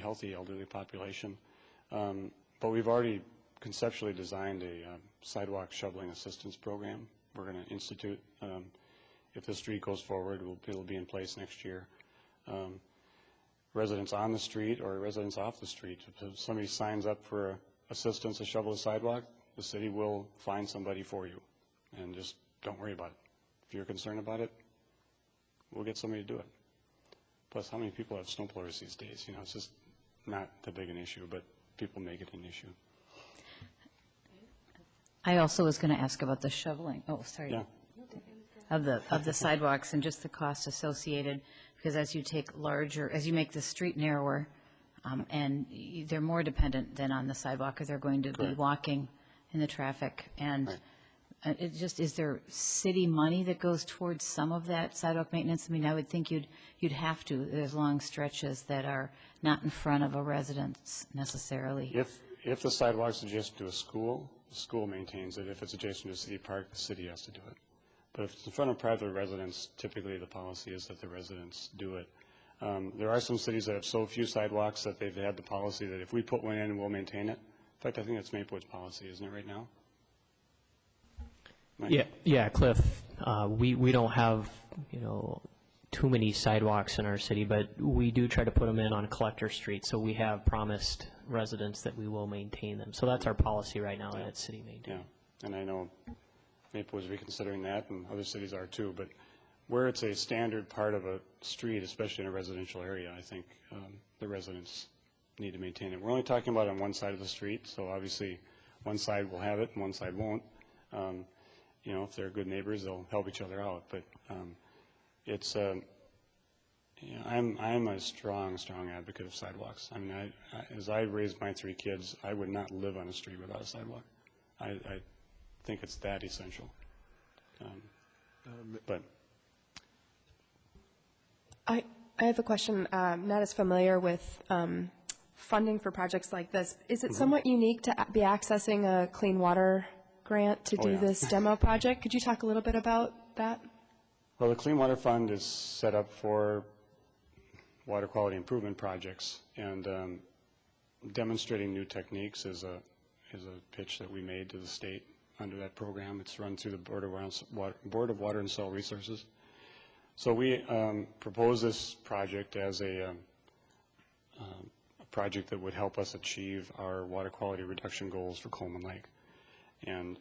healthy elderly population. But we've already conceptually designed a sidewalk shoveling assistance program we're going to institute. If the street goes forward, it'll be in place next year. Residents on the street or residents off the street, if somebody signs up for assistance to shovel the sidewalk, the city will find somebody for you, and just don't worry about it. If you're concerned about it, we'll get somebody to do it. Plus, how many people have snow blowers these days? It's just not that big an issue, but people make it an issue. I also was going to ask about the shoveling. Oh, sorry. Yeah. Of the sidewalks and just the cost associated, because as you make the street narrower, and they're more dependent than on the sidewalk because they're going to be walking in the traffic. And is there city money that goes towards some of that sidewalk maintenance? I mean, I would think you'd have to. There's long stretches that are not in front of a residence necessarily. If the sidewalk's adjacent to a school, the school maintains it. If it's adjacent to a city park, the city has to do it. But if it's in front of private residents, typically the policy is that the residents do it. There are some cities that have so few sidewalks that they've had the policy that if we put one in, we'll maintain it. In fact, I think that's Maplewood's policy, isn't it, right now? Yeah, Cliff. We don't have too many sidewalks in our city, but we do try to put them in on Collector Street. So we have promised residents that we will maintain them. So that's our policy right now, and it's city maintained. Yeah, and I know Maplewood's reconsidering that, and other cities are too. But where it's a standard part of a street, especially in a residential area, I think the residents need to maintain it. We're only talking about on one side of the street, so obviously one side will have it and one side won't. If they're good neighbors, they'll help each other out. But I'm a strong advocate of sidewalks. I mean, as I raised my 3 kids, I would not live on a street without a sidewalk. I think it's that essential. But I have a question. I'm not as familiar with funding for projects like this. Is it somewhat unique to be accessing a clean water grant to do this demo project? Could you talk a little bit about that? Well, the Clean Water Fund is set up for water quality improvement projects, and demonstrating new techniques is a pitch that we made to the state under that program. It's run through the Board of Water and Soil Resources. So we propose this project as a project that would help us achieve our water quality reduction goals for Coleman Lake. And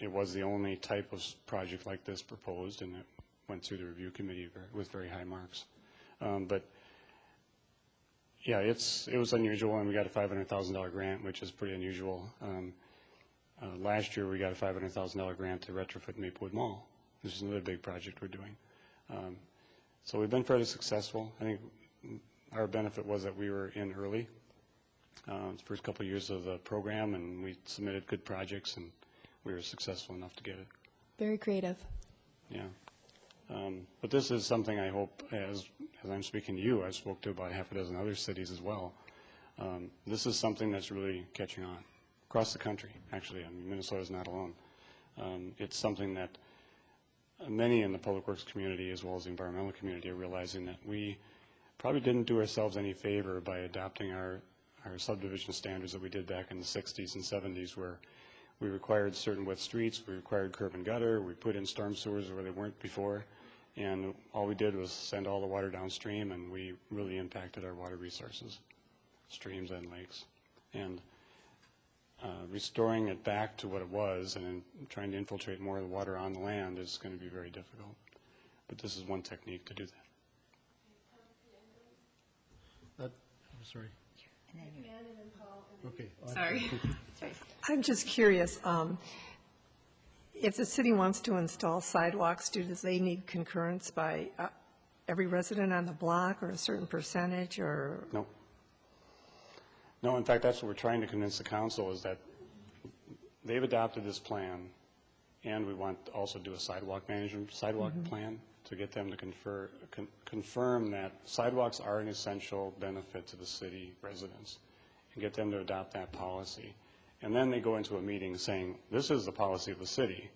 it was the only type of project like this proposed, and it went through the review committee with very high marks. But yeah, it was unusual, and we got a $500,000 grant, which is pretty unusual. Last year, we got a $500,000 grant to retrofit Maplewood Mall, which is another big project we're doing. So we've been fairly successful. I think our benefit was that we were in early, the first couple of years of the program, and we submitted good projects, and we were successful enough to get it. Very creative. Yeah. But this is something I hope, as I'm speaking to you, I spoke to about half a dozen other cities as well. This is something that's really catching on across the country, actually. I mean, Minnesota's not alone. It's something that many in the public works community as well as the environmental community are realizing that we probably didn't do ourselves any favor by adopting our subdivision standards that we did back in the 60s and 70s, where we required certain width streets, we required curb and gutter, we put in storm sewers where they weren't before, and all we did was send all the water downstream, and we really impacted our water resources, streams and lakes. And restoring it back to what it was and trying to infiltrate more of the water on the land is going to be very difficult. But this is one technique to do that. I'm sorry. Okay. Sorry. I'm just curious, if the city wants to install sidewalks, do they need concurrence by every resident on the block or a certain percentage, or? No. No, in fact, that's what we're trying to convince the council, is that they've adopted this plan, and we want to also do a sidewalk plan to get them to confirm that sidewalks are an essential benefit to the city residents, and get them to adopt that policy. And then they go into a meeting saying, this is the policy of the city.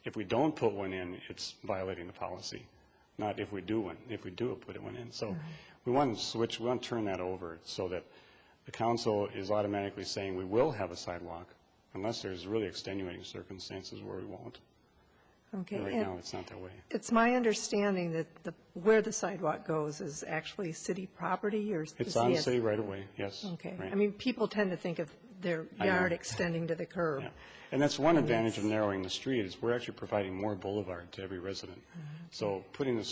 If we don't put one in, it's violating the policy, not if we do one. If we do put one in. So we want to switch, we want to turn that over so that the council is automatically saying we will have a sidewalk unless there's really extenuating circumstances where we won't. Okay. And right now, it's not that way. It's my understanding that where the sidewalk goes is actually city property, or? It's on city right away, yes. Okay. Right. I mean, people tend to think of their yard extending to the curb. Yeah. And that's one advantage of narrowing the street, is we're actually providing more boulevard to every resident. So putting a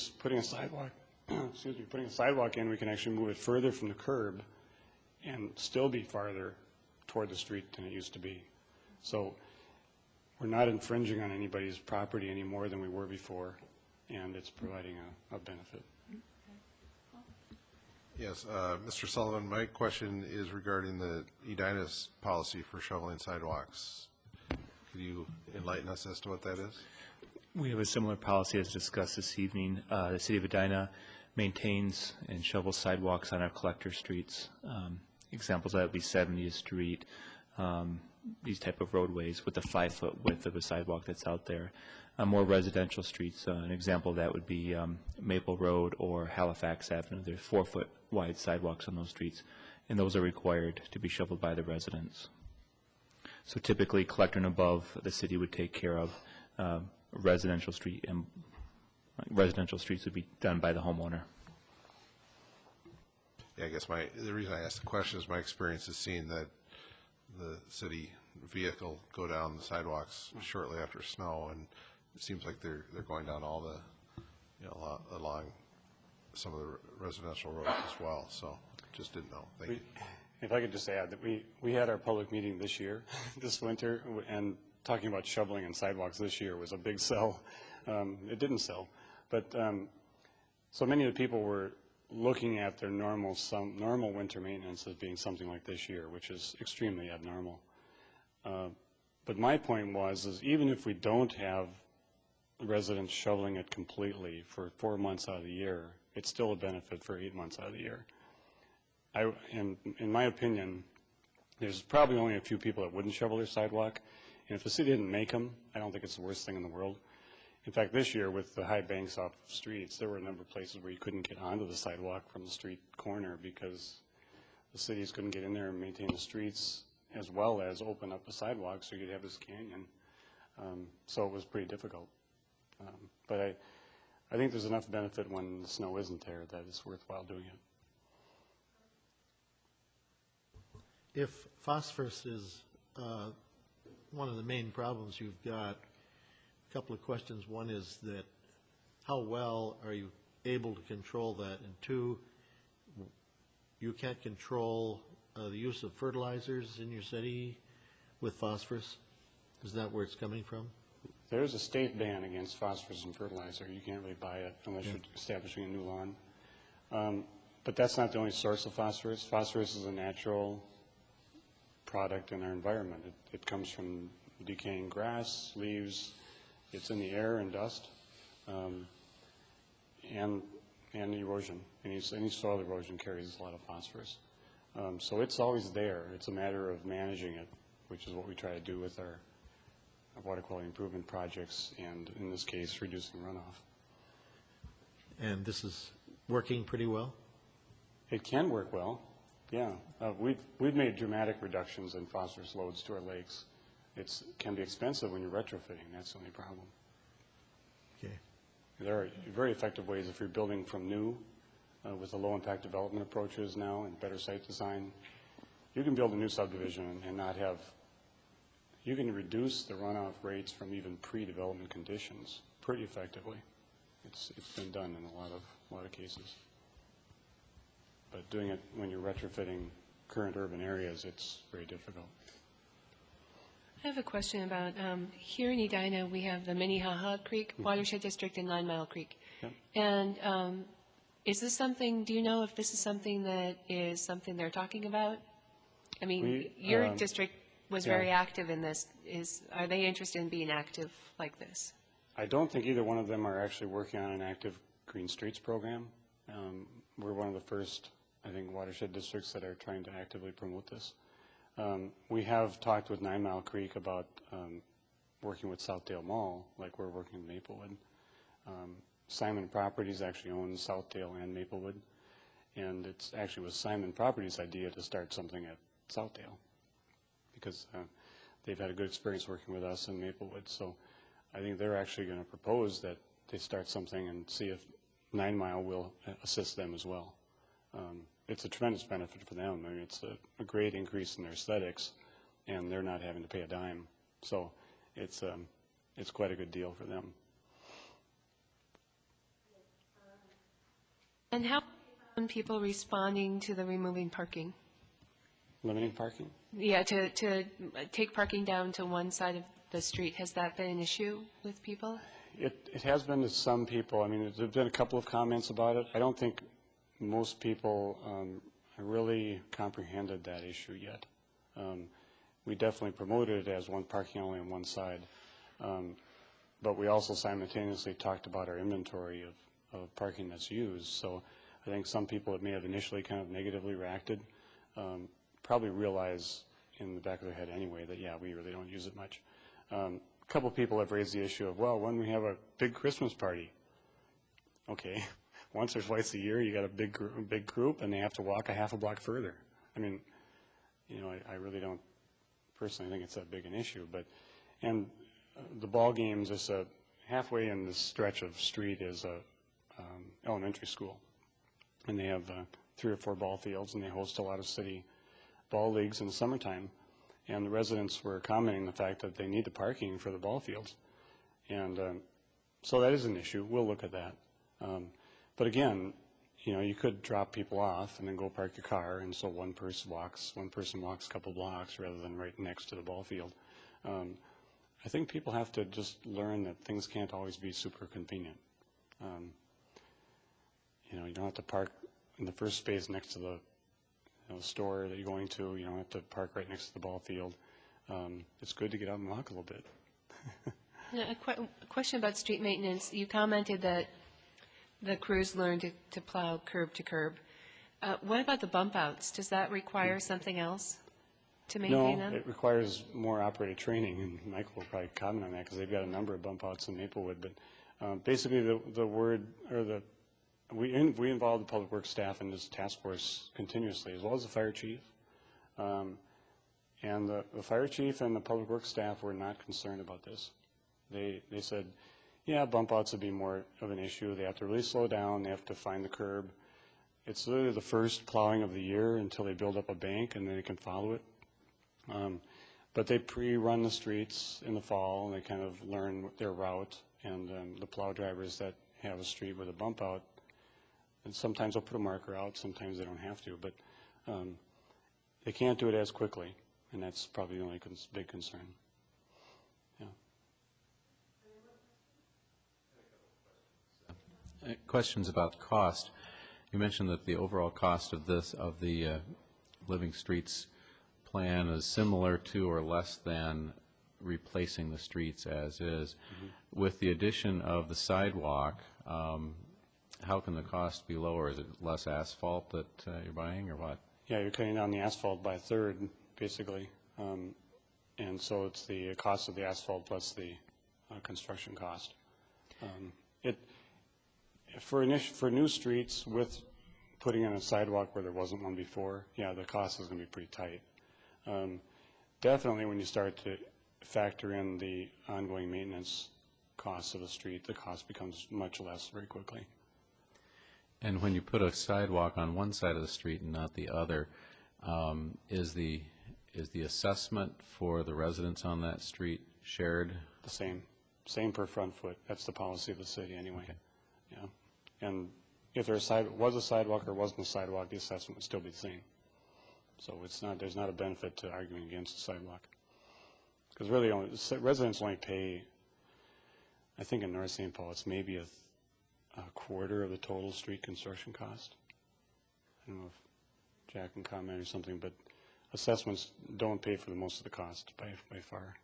sidewalk, putting a sidewalk in, we can actually move it further from the curb and still be farther toward the street than it used to be. So we're not infringing on anybody's property any more than we were before, and it's providing a benefit. Yes, Mr. Sullivan, my question is regarding the Edina's policy for shoveling sidewalks. Could you enlighten us as to what that is? We have a similar policy as discussed this evening. The City of Edina maintains and shovels sidewalks on our collector streets. Examples of that would be 70th Street, these type of roadways with a 5-foot width of a sidewalk that's out there. More residential streets, an example of that would be Maple Road or Halifax Avenue. There's 4-foot wide sidewalks on those streets, and those are required to be shoveled by the residents. So typically, collector and above, the city would take care of residential street, and residential streets would be done by the homeowner. Yeah, I guess the reason I asked the question is my experience is seeing that the city vehicle go down the sidewalks shortly after snow, and it seems like they're going down all the, along some of the residential roads as well. So just didn't know. Thank you. If I could just add that we had our public meeting this year, this winter, and talking about shoveling and sidewalks this year was a big sell. It didn't sell, but so many of the people were looking at their normal winter maintenance as being something like this year, which is extremely abnormal. But my point is even if we don't have residents shoveling it completely for 4 months out of the year, it's still a benefit for 8 months out of the year. In my opinion, there's probably only a few people that wouldn't shovel their sidewalk, and if the city didn't make them, I don't think it's the worst thing in the world. In fact, this year with the high banks off streets, there were a number of places where you couldn't get onto the sidewalk from the street corner because the cities couldn't get in there and maintain the streets as well as open up the sidewalk so you'd have this canyon. So it was pretty difficult. But I think there's enough benefit when the snow isn't there that it's worthwhile doing it. If phosphorus is one of the main problems you've got, a couple of questions. One is that how well are you able to control that? And two, you can't control the use of fertilizers in your city with phosphorus? Is that where it's coming from? There's a state ban against phosphorus and fertilizer. You can't really buy it unless you're establishing a new lawn. But that's not the only source of phosphorus. Phosphorus is a natural product in our environment. It comes from decaying grass, leaves. It's in the air and dust, and erosion. Any soil erosion carries a lot of phosphorus. So it's always there. It's a matter of managing it, which is what we try to do with our water quality improvement projects, and in this case, reducing runoff. And this is working pretty well? It can work well, yeah. We've made dramatic reductions in phosphorus loads to our lakes. It can be expensive when you're retrofitting. That's the only problem. Okay. There are very effective ways if you're building from new with the low-impact development approaches now and better site design. You can build a new subdivision and not have, you can reduce the runoff rates from even pre-development conditions pretty effectively. It's been done in a lot of cases. But doing it when you're retrofitting current urban areas, it's very difficult. I have a question about, here in Edina, we have the Minnehaha Creek Watershed District and 9 Mile Creek. Yep. And is this something, do you know if this is something that is something they're talking about? I mean, your district was very active in this. Are they interested in being active like this? I don't think either one of them are actually working on an active Green Streets program. We're one of the first, I think, watershed districts that are trying to actively promote this. We have talked with 9 Mile Creek about working with Southdale Mall, like we're working in Maplewood. Simon Properties actually owns Southdale and Maplewood, and it's actually was Simon Properties' idea to start something at Southdale because they've had a good experience working with us in Maplewood. So I think they're actually going to propose that they start something and see if 9 Mile will assist them as well. It's a tremendous benefit for them. I mean, it's a great increase in their aesthetics, and they're not having to pay a dime. So it's quite a good deal for them. And how are people responding to the removing parking? Limiting parking? Yeah, to take parking down to one side of the street. Has that been an issue with people? It has been to some people. I mean, there's been a couple of comments about it. I don't think most people really comprehended that issue yet. We definitely promoted it as one parking only on one side, but we also simultaneously talked about our inventory of parking that's used. So I think some people that may have initially kind of negatively reacted probably realize in the back of their head anyway that, yeah, we really don't use it much. A couple people have raised the issue of, well, when we have a big Christmas party, okay, once or twice a year you got a big group and they have to walk a half a block further. I mean, you know, I really don't personally think it's that big an issue. But and the ball games is halfway in this stretch of street is a elementary school, and they have 3 or 4 ball fields, and they host a lot of city ball leagues in the summertime. And the residents were commenting the fact that they need the parking for the ball fields, and so that is an issue. We'll look at that. But again, you know, you could drop people off and then go park your car, and so one person walks a couple blocks rather than right next to the ball field. I think people have to just learn that things can't always be super convenient. You know, you don't have to park in the first space next to the store that you're going to. You don't have to park right next to the ball field. It's good to get out and walk a little bit. A question about street maintenance. You commented that the crews learned to plow curb to curb. What about the bump outs? Does that require something else? to maintain No, them? it requires more operator training, and Michael will probably comment on that because they've got a number of bump outs in Maplewood. But basically, we involve the public works staff in this task force continuously, as well as the fire chief. And the fire chief and the public works staff were not concerned about this. They said, yeah, bump outs would be more of an issue. They have to really slow down. They have to find the curb. It's literally the first plowing of the year until they build up a bank, and then they can follow it. But they pre-run the streets in the fall, and they kind of learn their route. And the plow drivers that have a street with a bump out, and sometimes they'll put a marker out, sometimes they don't have to. But they can't do it as quickly, and that's probably the only big concern. Yeah. Questions about cost. You mentioned that the overall cost of the Living Streets plan is similar to or less than replacing the streets as is. Mm-hmm. With the addition of the sidewalk, how can the cost be lower? Is it less asphalt that you're buying, or what? Yeah, you're cutting down the asphalt by a third, basically. And so it's the cost of the asphalt plus the construction cost. For new streets with putting in a sidewalk where there wasn't one before, yeah, the cost is going to be pretty tight. Definitely when you start to factor in the ongoing maintenance costs of the street, the cost becomes much less very quickly. And when you put a sidewalk on one side of the street and not the other, is the assessment for the residents on that street shared? The same per front foot. That's the policy of the city anyway. Okay. Yeah. And if there was a sidewalk or wasn't a sidewalk, the assessment would still be the same. So there's not a benefit to arguing against the sidewalk. Because really, residents only pay, I think in North St. Paul, it's maybe a quarter of the total street construction cost. I don't know if Jack can comment or something, but assessments don't pay for the most of the cost by far.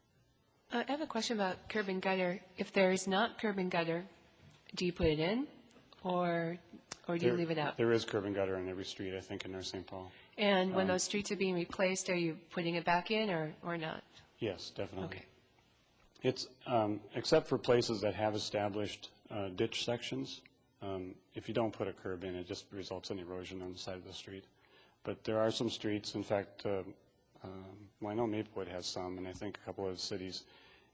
I have a question about curb and gutter. If there is not curb and gutter, do you put it in, or do you leave it out? There is curb and gutter on every street, I think, in North St. Paul. And when those streets are being replaced, are you putting it back in or not? Yes, definitely. Okay. It's except for places that have established ditch sections. If you don't put a curb in, it just results in erosion on the side of the street. But there are some streets, in fact, well, I know Maplewood has some, and I think a couple of cities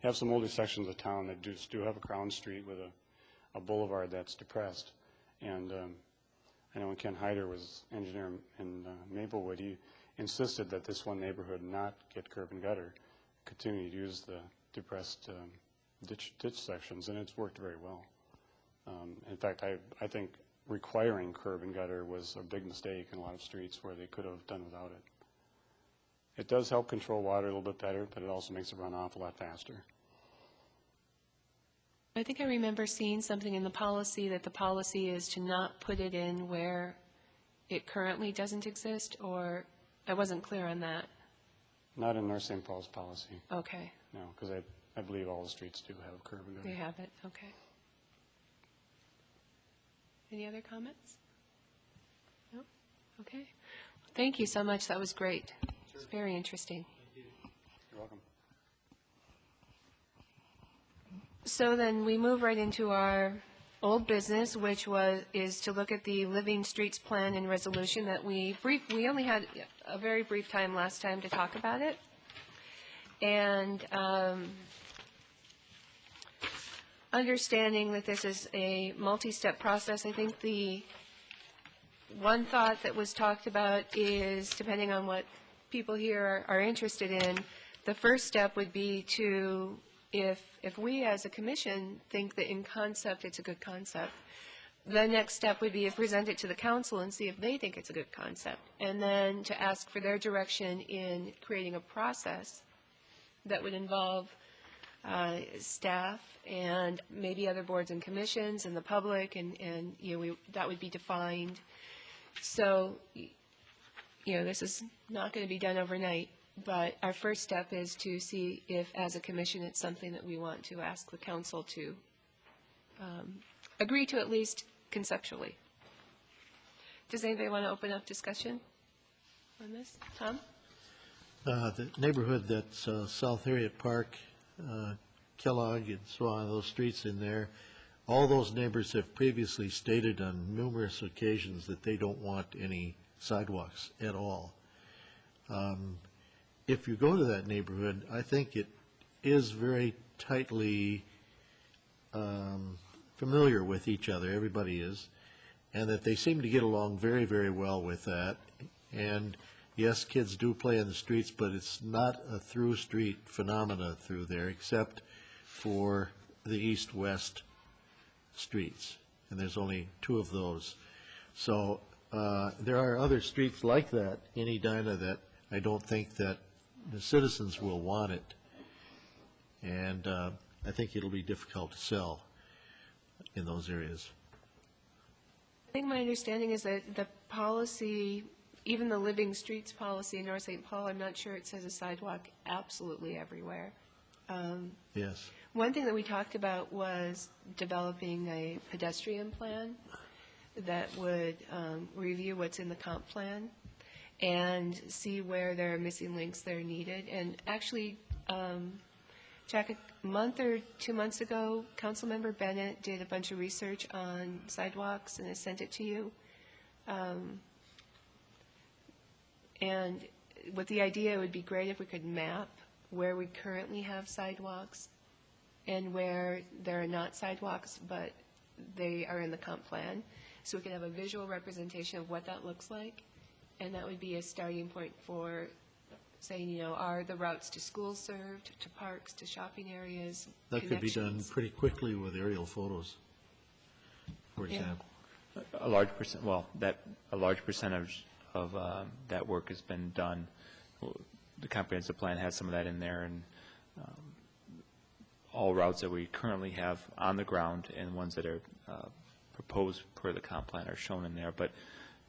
have some older sections of town that do have a crown street with a boulevard that's depressed. And I know when Ken Hyder was engineer in Maplewood, he insisted that this one neighborhood not get curb and gutter, continue to use the depressed ditch sections, and it's worked very well. In fact, I think requiring curb and gutter was a big mistake in a lot of streets where they could have done without it. It does help control water a little bit better, but it also makes it run off a lot faster. I think I remember seeing something in the policy that the policy is to not put it in where it currently doesn't exist, or I wasn't clear on that. Not in North St. Paul's policy. Okay. No, because I believe all the streets do have curb and gutter. They have it, okay. Any other comments? No? Okay. Thank you so much. That was great. It's very interesting. You're welcome. So then we move right into our old business, which is to look at the Living Streets Plan and Resolution that we only had a very brief time last time to talk about it. And understanding that this is a multi-step process, I think the one thought that was talked about is, depending on what people here are interested in, the first step would be to, if we as a commission think that in concept it's a good concept, the next step would be to present it to the council and see if they think it's a good concept, and then to ask for their direction in creating a process that would involve staff and maybe other boards and commissions and the public, and that would be defined. So, this is not going to be done overnight, but our first step is to see if, as a commission, it's something that we want to ask the council to agree to, at least conceptually. Does anybody want to open up discussion on this? Tom? The neighborhood that's South Harriet Park, Kellogg, and so on, those streets in there, all those neighbors have previously stated on numerous occasions that they don't want any sidewalks at all. If you go to that neighborhood, I think it is very tightly familiar with each other, everybody is, and that they seem to get along very, very well with that. And yes, kids do play in the streets, but it's not a through street phenomena through there, except for the east-west streets, and there's only 2 of those. So there are other streets like that in Edina that I don't think that the citizens will want it, and I think it'll be difficult to sell in those areas. I think my understanding is that the policy, even the Living Streets policy in North St. Paul, I'm not sure it says a sidewalk absolutely everywhere. Yes. One thing that we talked about was developing a pedestrian plan that would review what's in the comp plan and see where there are missing links that are needed. And actually, Jack, a month or 2 months ago, Councilmember Bennett did a bunch of research on sidewalks, and I sent it to you. And with the idea, it would be great if we could map where we currently have sidewalks and where there are not sidewalks, but they are in the comp plan. So we can have a visual representation of what that looks like. And that would be a starting point for saying, you know, are the routes to schools served, to parks, to shopping areas, That could be done pretty quickly with aerial photos, for example. A large percent, well, a large percentage of that work has been done. The comprehensive plan has some of that in there, and all routes that we currently have on the ground and ones that are proposed per the comp plan are shown in there. But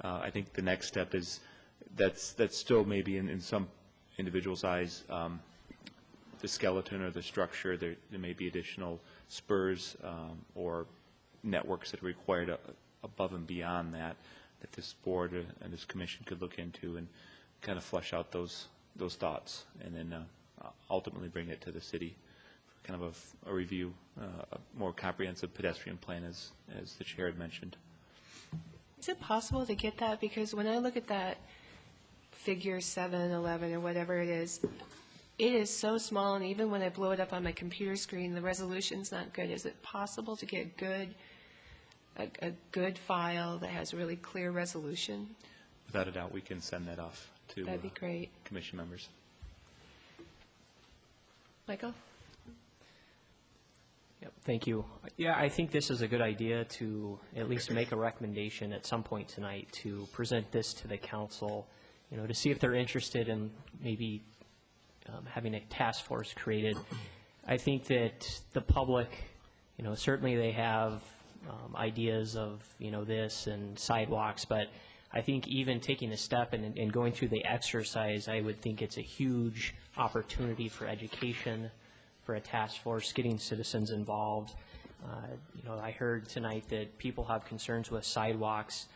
I think the next step is that's still maybe in some individuals' eyes the skeleton or the structure. There may be additional spurs or networks that are required above and beyond that this board and this commission could look into and kind of flesh out those thoughts, and then ultimately bring it to the city for kind of a review, a more comprehensive pedestrian plan, as the chair had mentioned. Is it possible to get that? Because when I look at that figure 711 or whatever it is so small, and even when I blow it up on my computer screen, the resolution's not good. Is it possible to get a good file that has really clear resolution? Without a doubt, we can send that off to That'd be great. commission members. Michael? Yep, thank you. Yeah, I think this is a good idea to at least make a recommendation at some point tonight to present this to the council, you know, to see if they're interested in maybe having a task force created. I think that the public, you know, certainly they have ideas of, you know, this and sidewalks, but I think even taking a step and going through the exercise, I would think it's a huge opportunity for education, for a task force, getting citizens involved. You know, I heard tonight that people have concerns with sidewalks.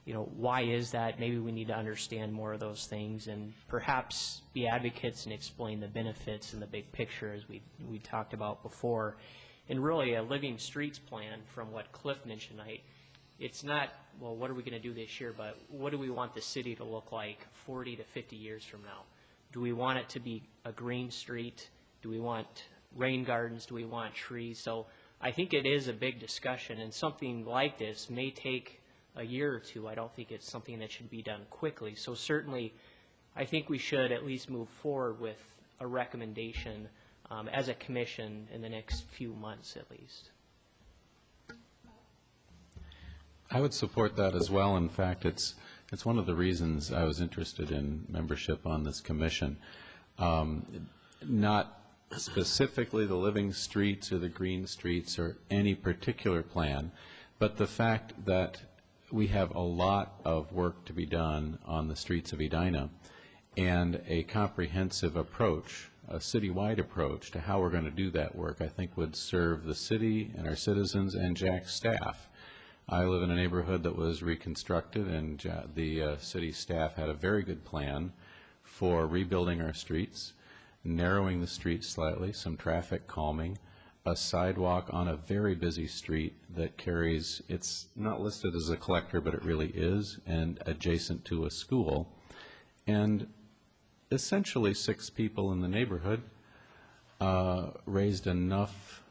You know, why is that? Maybe we need to understand more of those things and perhaps be advocates and explain the benefits and the big picture, as we talked about before. And really, a living streets plan, from what Cliff mentioned tonight, it's not, well, what are we going to do this year, but what do we want the city to look like 40 to 50 years from now? Do we want it to be a green street? Do we want rain gardens? Do we want trees? So I think it is a big discussion, and something like this may take a year or two. I don't think it's something that should be done quickly. So certainly, I think we should at least move forward with a recommendation as a commission in the next few months at least. I would support that as well. In fact, it's one of the reasons I was interested in membership on this commission. Not specifically the living streets or the green streets or any particular plan, but the fact that we have a lot of work to be done on the streets of Edina, and a comprehensive approach, a citywide approach to how we're going to do that work, I think would serve the city and our citizens and Jack's staff. I live in a neighborhood that was reconstructed, and the city staff had a very good plan for rebuilding our streets, narrowing the streets slightly, some traffic calming, a sidewalk on a very busy street that carries, it's not listed as a collector, but it really is, and adjacent to a school. And essentially 6 people in the neighborhood raised enough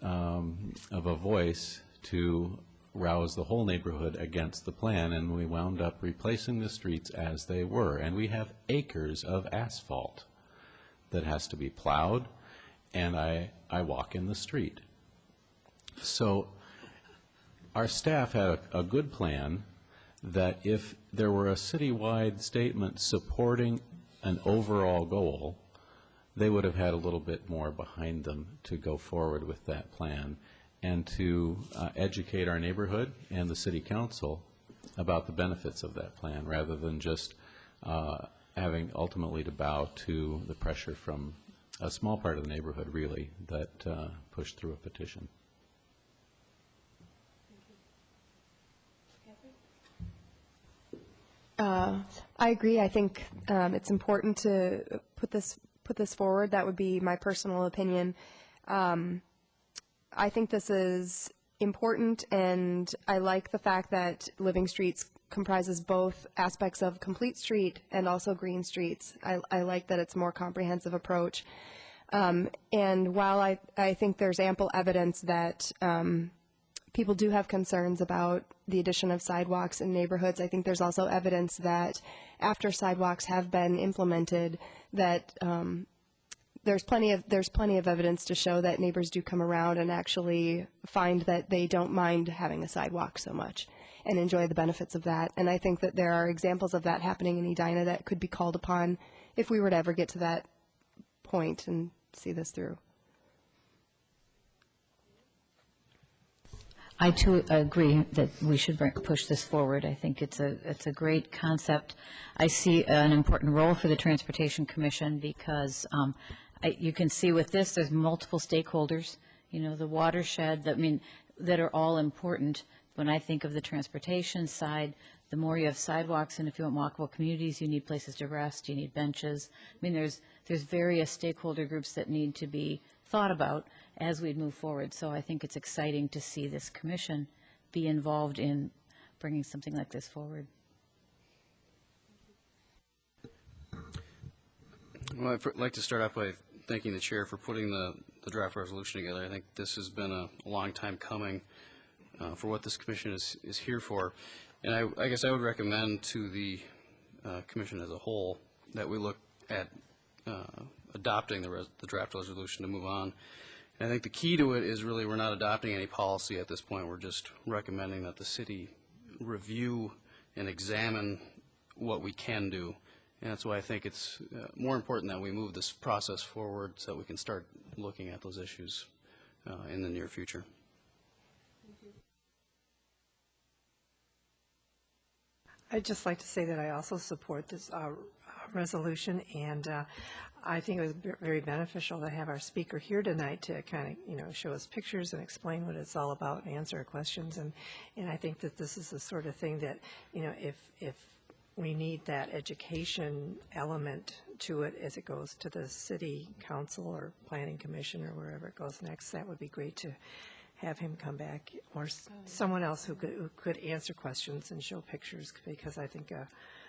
of a voice to rouse the whole neighborhood against the plan, and we wound up replacing the streets as they were. And we have acres of asphalt that has to be plowed, and I walk in the street. So our staff had a good plan that if there were a citywide statement supporting an overall goal, they would have had a little bit more behind them to go forward with that plan and to educate our neighborhood and the city council about the benefits of that plan, rather than just having ultimately to bow to the pressure from a small part of the neighborhood, really, that pushed through a petition. I agree. I think it's important to put this forward. That would be my personal opinion. I think this is important, and I like the fact that Living Streets comprises both aspects of complete street and also green streets. I like that it's a more comprehensive approach. And while I think there's ample evidence that people do have concerns about the addition of sidewalks in neighborhoods, I think there's also evidence that after sidewalks have been implemented, that there's plenty of evidence to show that neighbors do come around and actually find that they don't mind having a sidewalk so much and enjoy the benefits of that. And I think that there are examples of that happening in Edina that could be called upon if we were to ever get to that point and see this through. I too agree that we should push this forward. I think it's a great concept. I see an important role for the Transportation Commission because you can see with this, there's multiple stakeholders. You know, the watershed. That are all important. When I think of the transportation side, the more you have sidewalks, and if you want walkable communities, you need places to rest. You need benches. There's various stakeholder groups that need to be thought about as we move forward. So I think it's exciting to see this commission be involved in bringing something like this forward. Well, I'd like to start off by thanking the chair for putting the draft resolution together. I think this has been a long time coming for what this commission is here for. And I guess I would recommend to the commission as a whole that we look at adopting the draft resolution to move on. And I think the key to it is really we're not adopting any policy at this point. We're just recommending that the city review and examine what we can do. And that's why I think it's more important that we move this process forward so that we can start looking at those issues in the near future. I'd just like to say that I also support this resolution, and I think it was very beneficial to have our speaker here tonight to kind of, show us pictures and explain what it's all about and answer our questions. And I think that this is the sort of thing that, if we need that education element to it as it goes to the city council or planning commission or wherever it goes next, that would be great to have him come back, or someone else who could answer questions and show pictures, because I think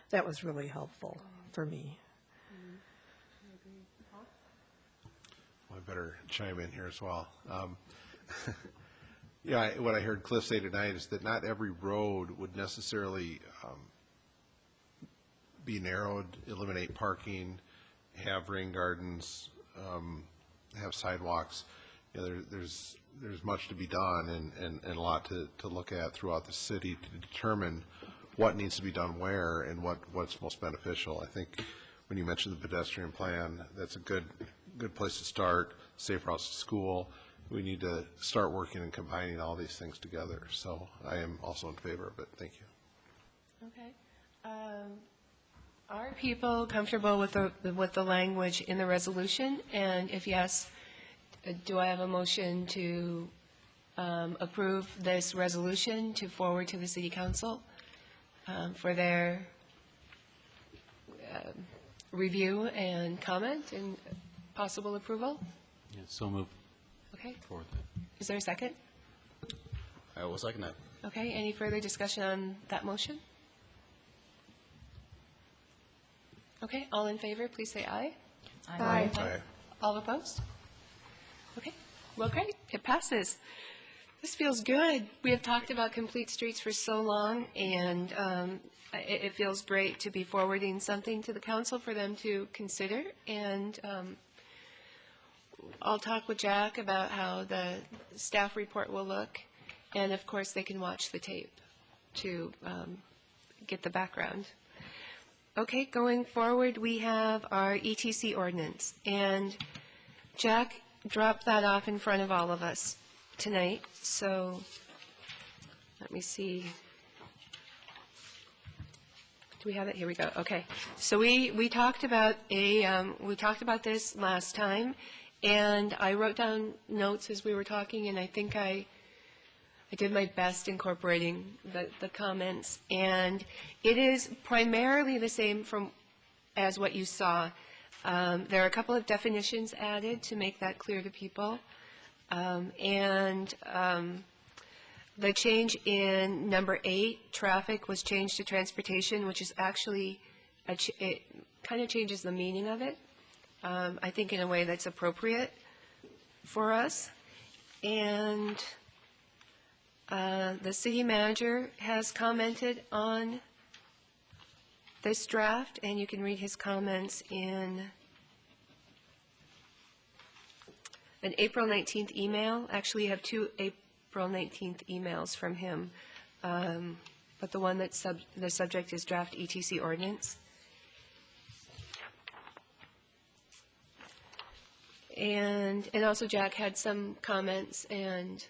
that was really helpful for me. Well, I better chime in here as well. What I heard Cliff say tonight is that not every road would necessarily be narrowed, eliminate parking, have rain gardens, have sidewalks. There's much to be done and a lot to look at throughout the city to determine what needs to be done where and what's most beneficial. I think when you mentioned the pedestrian plan, that's a good place to start. Safe routes to school. We need to start working and combining all these things together. So I am also in favor of it. Thank you. Okay. Are people comfortable with the language in the resolution? And if yes, do I have a motion to approve this resolution to forward to the City Council for their review and comment and possible approval? Yeah, so move Okay. forward that. Is there a second? I will second that. Okay, any further discussion on that motion? Okay, all in favor, please say aye. Aye. Aye. All opposed? Okay, well, great, it passes. This feels good. We have talked about complete streets for so long, and it feels great to be forwarding something to the council for them to consider. And I'll talk with Jack about how the staff report will look, and of course, they can watch the tape to get the background. Okay, going forward, we have our ETC ordinance, and Jack dropped that off in front of all of us tonight, so let me see. Do we have it? Here we go. Okay. So we talked about this last time, and I wrote down notes as we were talking, and I think I did my best incorporating the comments, and it is primarily the same as what you saw. There are a couple of definitions added to make that clear to people. The change in number 8, traffic, was changed to transportation, which is actually, it kind of changes the meaning of it, I think in a way that's appropriate for us. And the city manager has commented on this draft, and you can read his comments in an April 19th email. Actually, you have 2 April 19th emails from him, but the one that's the subject is draft ETC ordinance. And also Jack had some comments, and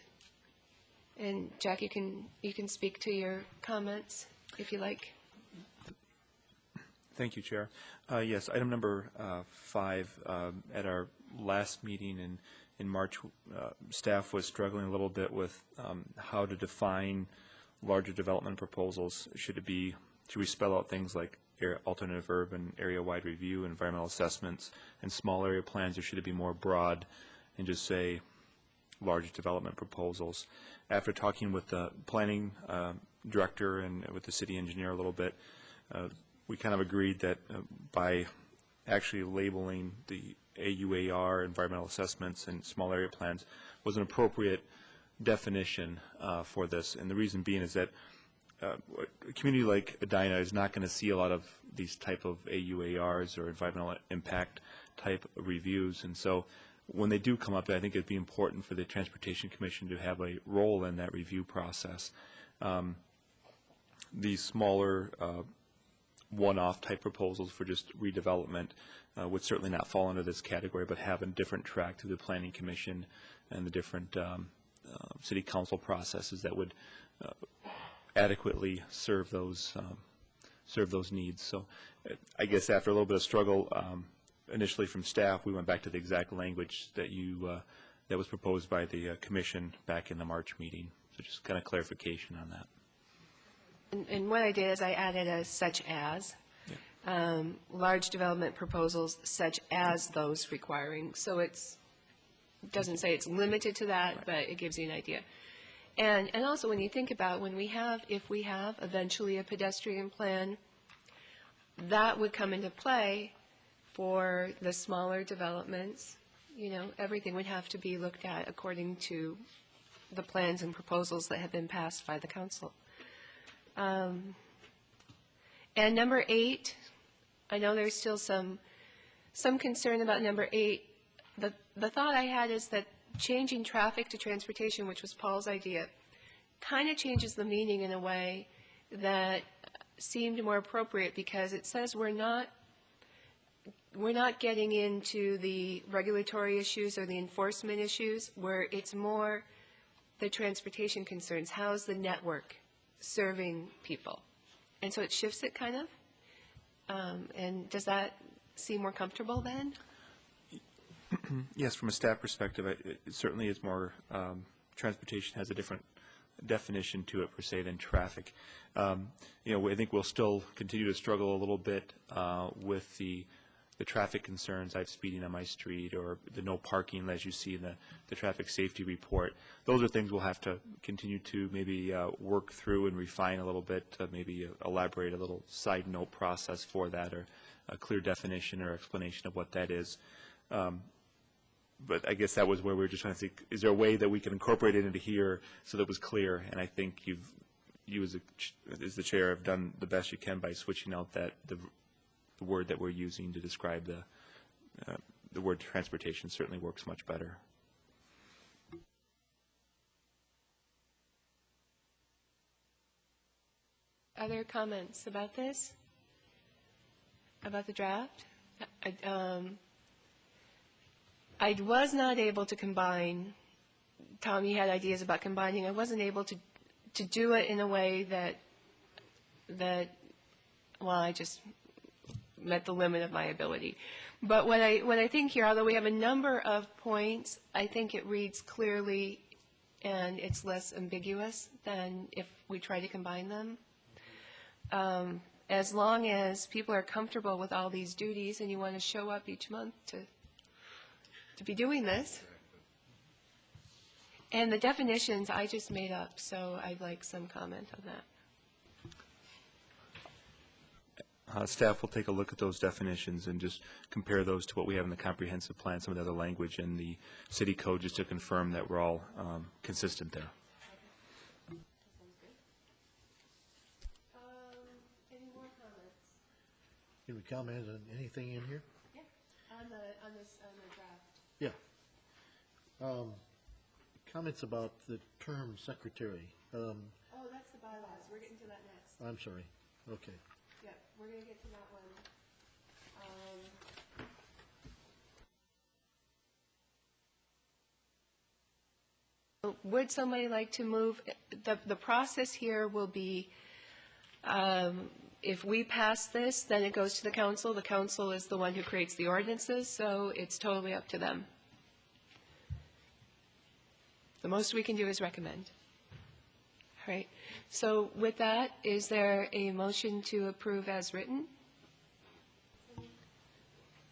Jack, you can speak to your comments if you like. Thank you, Chair. Yes, item number 5, at our last meeting in March, staff was struggling a little bit with how to define larger development proposals. Should we spell out things like alternative urban, area-wide review, environmental assessments, and small area plans, or should it be more broad and just say large development proposals? After talking with the planning director and with the city engineer a little bit, we kind of agreed that by actually labeling the AUAR, environmental assessments, and small area plans was an appropriate definition for this. And the reason being is that a community like Edina is not going to see a lot of these type of AUARs or environmental impact type reviews. And so when they do come up, I think it'd be important for the Transportation Commission to have a role in that review process. These smaller one-off type proposals for just redevelopment would certainly not fall under this category, but have a different track through the Planning Commission and the different city council processes that would adequately serve those needs. So I guess after a little bit of struggle initially from staff, we went back to the exact language that that was proposed by the commission back in the March meeting. So just kind of clarification on that. And what I did is I added a such as, large development proposals such as those requiring. So it doesn't say it's limited to that, right, but it gives you an idea. And also when you think about if we have eventually a pedestrian plan, that would come into play for the smaller developments. You know, everything would have to be looked at according to the plans and proposals that have been passed by the council. And number 8, I know there's still some concern about number 8. The thought I had is that changing traffic to transportation, which was Paul's idea, kind of changes the meaning in a way that seemed more appropriate, because it says we're not getting into the regulatory issues or the enforcement issues, where it's more the transportation concerns. How's the network serving people? And so it shifts it kind of. And does that seem more comfortable then? Yes, from a staff perspective, it certainly is more, transportation has a different definition to it per se than traffic. I think we'll still continue to struggle a little bit with the the traffic concerns, I've speeding on my street, or the no parking as you see in the traffic safety report. Those are things we'll have to continue to maybe work through and refine a little bit, maybe elaborate a little side note process for that, or a clear definition or explanation of what that is. But I guess that was where we were just trying to think, is there a way that we can incorporate it into here so that it was clear? And I think you as the chair have done the best you can by switching out the word that we're using to describe the word transportation. Certainly works much better. Other comments about this? About the draft? I was not able to combine, Tom, you had ideas about combining. I wasn't able to do it in a way that well, I just met the limit of my ability. But what I think here, although we have a number of points, I think it reads clearly and it's less ambiguous than if we try to combine them. As long as people are comfortable with all these duties and you want to show up each month to be doing this. And the definitions I just made up, so I'd like some comment on that. Staff will take a look at those definitions and just compare those to what we have in the comprehensive plan, some of the other language in the city code, just to confirm that we're all consistent there. Any more comments? Can we comment on anything in here? Yeah, on the draft. Yeah. Comments about the term secretary. Oh, that's the bylaws. We're getting to that next. I'm sorry. Okay. Yeah, we're going to get to that one. Would somebody like to move? The process here will be, if we pass this, then it goes to the council. The council is the one who creates the ordinances, so it's totally up to them. The most we can do is recommend. All right. So with that, is there a motion to approve as written?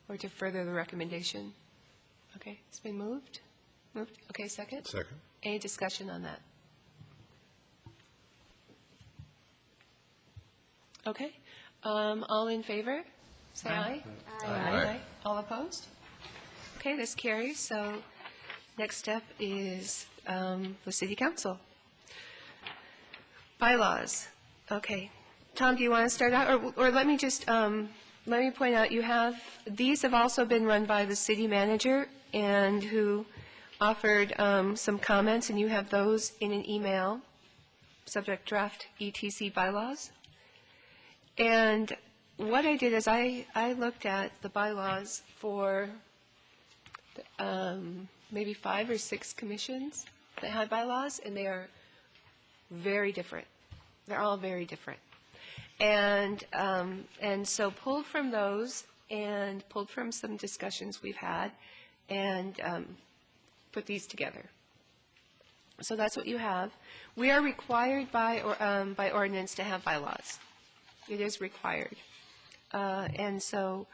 Or to further the recommendation? Okay, it's been moved. Moved. Okay, second? Second. Any discussion on that? Okay. All in favor? Say aye. Aye. Aye. All opposed? Okay, this carries. So next step is the city council. Bylaws. Okay. Tom, do you want to start out? Or let me just, let me point out, these have also been run by the city manager and who offered some comments, and you have those in an email, subject draft ETC bylaws. And what I did is I looked at the bylaws for maybe 5 or 6 commissions that had bylaws, and they are very different. They're all very different. And so pulled from those and pulled from some discussions we've had and put these together. So that's what you have. We are required by ordinance to have bylaws. It is required. And so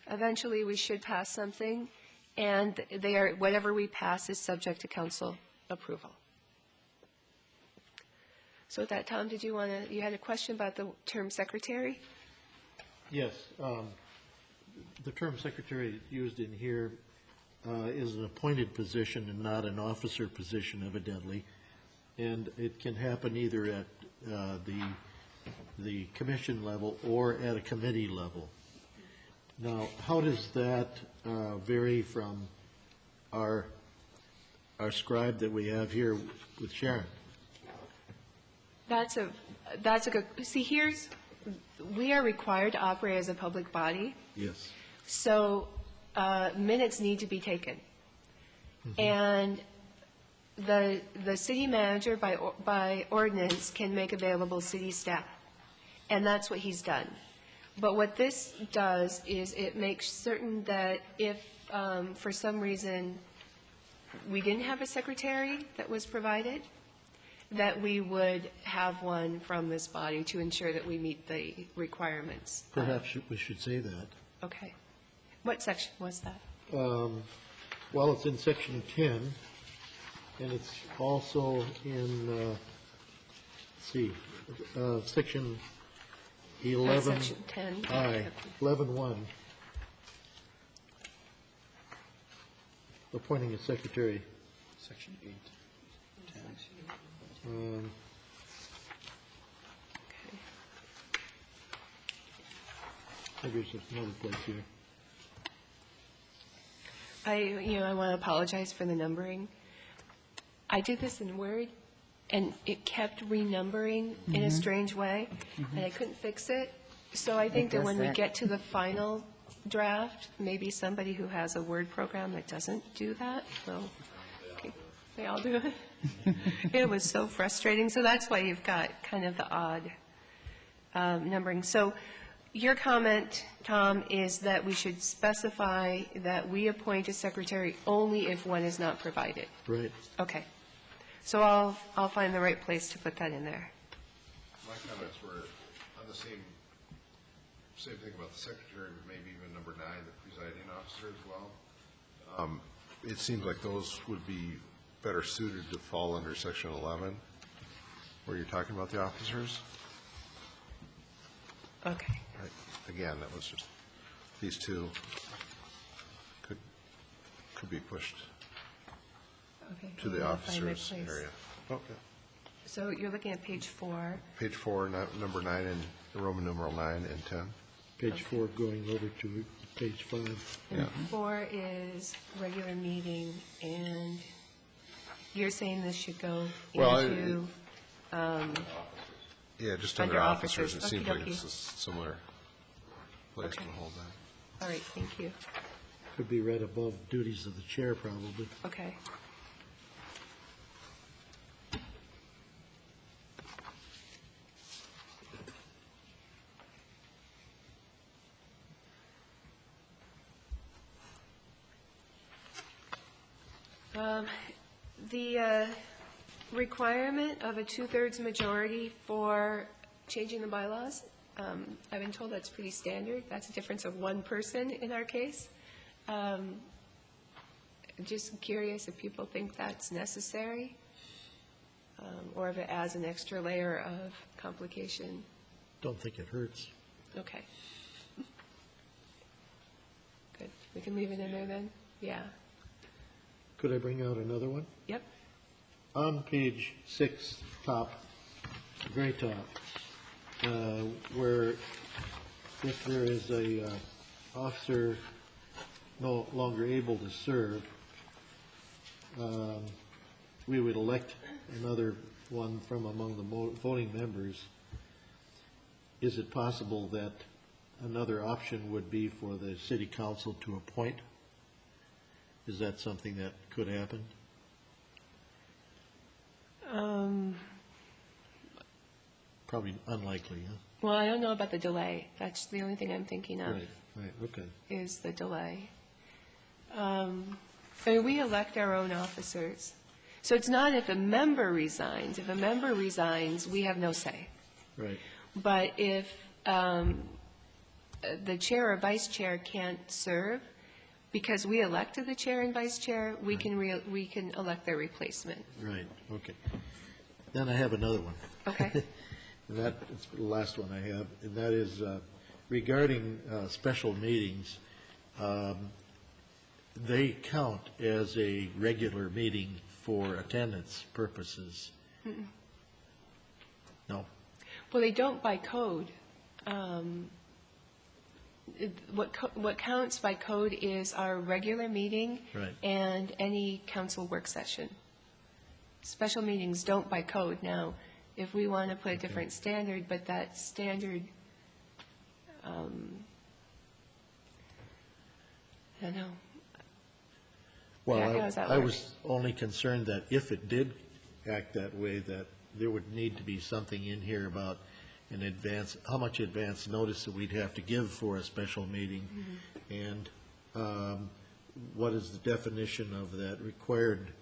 eventually we should pass something, and whatever we pass is subject to council approval. So with that, Tom, you had a question about the term secretary? Yes. The term secretary used in here is an appointed position and not an officer position, evidently. And it can happen either at the commission level or at a committee level. Now, how does that vary from our scribe that we have here with Sharon? That's a good, see, we are required to operate as a public body. Yes. So minutes need to be taken. Mm-hmm. And the city manager by ordinance can make available city staff. And that's what he's done. But what this does is it makes certain that if for some reason we didn't have a secretary that was provided, that we would have one from this body to ensure that we meet the requirements. Perhaps we should say that. Okay. What section was that? Well, it's in section 10, and it's also in, let's see, section 11. Section 10. I, 11.1. Appointing a secretary. Section 8, 10. Maybe it's just another place here. I want to apologize for the numbering. I did this in Word, and it kept renumbering in a strange way, and I couldn't fix it. So I think that does when we that. get to the final draft, maybe somebody who has a Word program that doesn't do that, well, okay, they all do it. It was so frustrating. So that's why you've got kind of the odd numbering. So your comment, Tom, is that we should specify that we appoint a secretary only if one is not provided. Right. Okay. So I'll find the right place to put that in there. My comments were on the same thing about the secretary, but maybe even number 9, the presiding officer as well. It seems like those would be better suited to fall under section 11, where you're talking about the officers. Okay. Right. Again, that was just, these two could be pushed Okay. to the I'll find my officers place. area. Okay. So you're looking at page 4. Page 4, number 9, and Roman numeral 9 and 10. Page 4 going over to page 5. Yeah. 4 is regular meeting, and you're saying this should go Well, into, Yeah, just Under under officers, officers. it seems like Okey-dokey. it's a similar place to Okay. hold that. all right, thank you. Could be read above duties of the chair, probably. Okay. The requirement of a 2/3 majority for changing the bylaws, I've been told that's pretty standard. That's a difference of one person in our case. Just curious if people think that's necessary, or if it adds an extra layer of complication. Don't think it hurts. Okay. Good. We can leave it in there then? Yeah. Could I bring out another one? Yep. On page 6, top, very top, where if there is a officer no longer able to serve, we would elect another one from among the voting members. Is it possible that another option would be for the city council to appoint? Is that something that could happen? Probably unlikely, huh? Well, I don't know about the delay. That's the only thing I'm thinking of. Right, okay. Is the delay. I mean, we elect our own officers. So it's not if a member resigns. If a member resigns, we have no say. Right. But if the chair or vice chair can't serve, because we elected the chair and vice chair, we can elect their replacement. Right, okay. Then I have another one. Okay. And that's the last one I have, and that is regarding special meetings. They count as a regular meeting for attendance purposes. Mm-mm. No? Well, they don't by code. What counts by code is our regular meeting Right. and any council work session. Special meetings don't by code. Now, if we want to put a different standard, but that standard, I don't know. Well, Yeah, how does that I work? was only concerned that if it did act that way, that there would need to be something in here about in advance, how much advance notice that we'd have to give for a special meeting, and what is the definition of that required,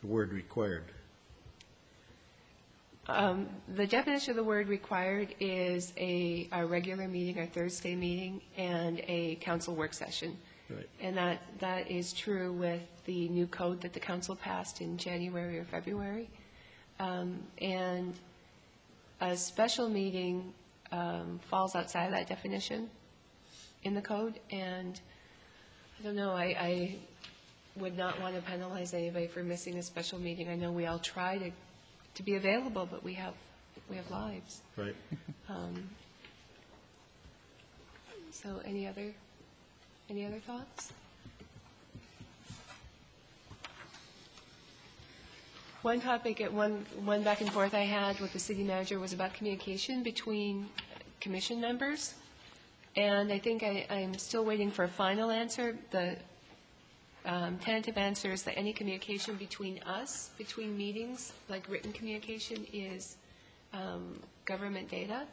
the word required? The definition of the word required is our regular meeting, our Thursday meeting, and a council work session. Right. And that is true with the new code that the council passed in January or February. And a special meeting falls outside of that definition in the code. And I don't know, I would not want to penalize anybody for missing a special meeting. I know we all try to be available, but we have lives. Right. So any other thoughts? One topic, one back and forth I had with the city manager was about communication between commission members. And I think I'm still waiting for a final answer. The tentative answer is that any communication between us, between meetings, like written communication, is government data.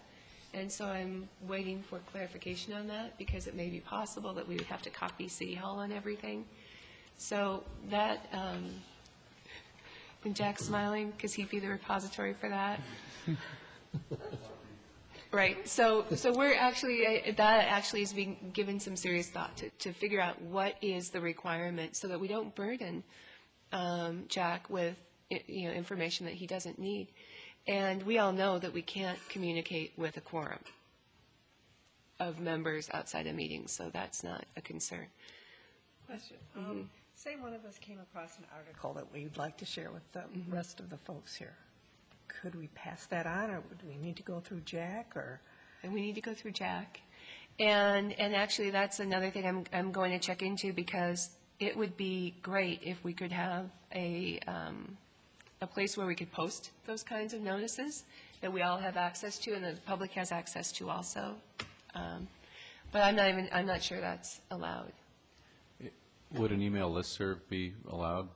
And so I'm waiting for clarification on that, because it may be possible that we would have to copy City Hall on everything. So that, and Jack's smiling because he'd be the repository for that. Right. So we're actually, that actually is being given some serious thought to figure out what is the requirement so that we don't burden Jack with information that he doesn't need. And we all know that we can't communicate with a quorum of members outside of meetings, so that's not a concern. Question. Say one of us came across an article that we'd like to share with the rest of the folks here. Could we pass that on, or would we need to go through Jack, or? And we need to go through Jack. And actually, that's another thing I'm going to check into, because it would be great if we could have a place where we could post those kinds of notices that we all have access to and the public has access to also. But I'm not sure that's allowed. Would an email listserv be allowed?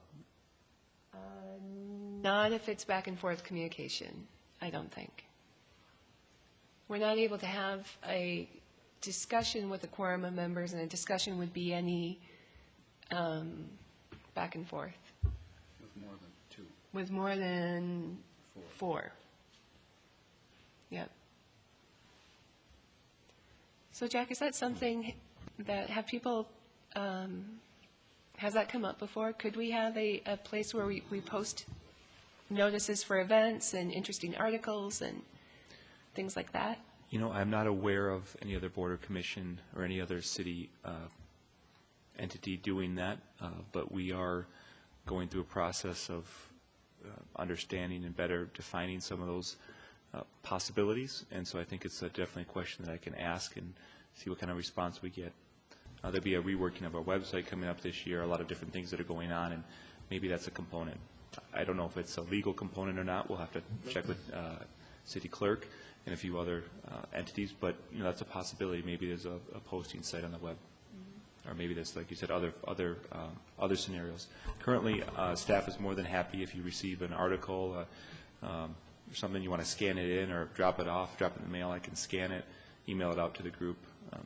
Not if it's back and forth communication, I don't think. We're not able to have a discussion with a quorum of members, and a discussion would be any back and forth. With more than two. With more than four. Yep. So Jack, is that something that have people, has that come up before? Could we have a place where we post notices for events and interesting articles and things like that? I'm not aware of any other board or commission or any other city entity doing that, but we are going through a process of understanding and better defining some of those possibilities, and so I think it's definitely a question that I can ask and see what kind of response we get. There'll be a reworking of our website coming up this year, a lot of different things that are going on, and maybe that's a component. I don't know if it's a legal component or not. We'll have to check with city clerk and a few other entities, but that's a possibility. Maybe there's a posting site on the web, or maybe there's, like you said, other scenarios. Currently, staff is more than happy if you receive an article, or something you want to scan it in or drop it off, drop it in the mail. I can scan it, email it out to the group.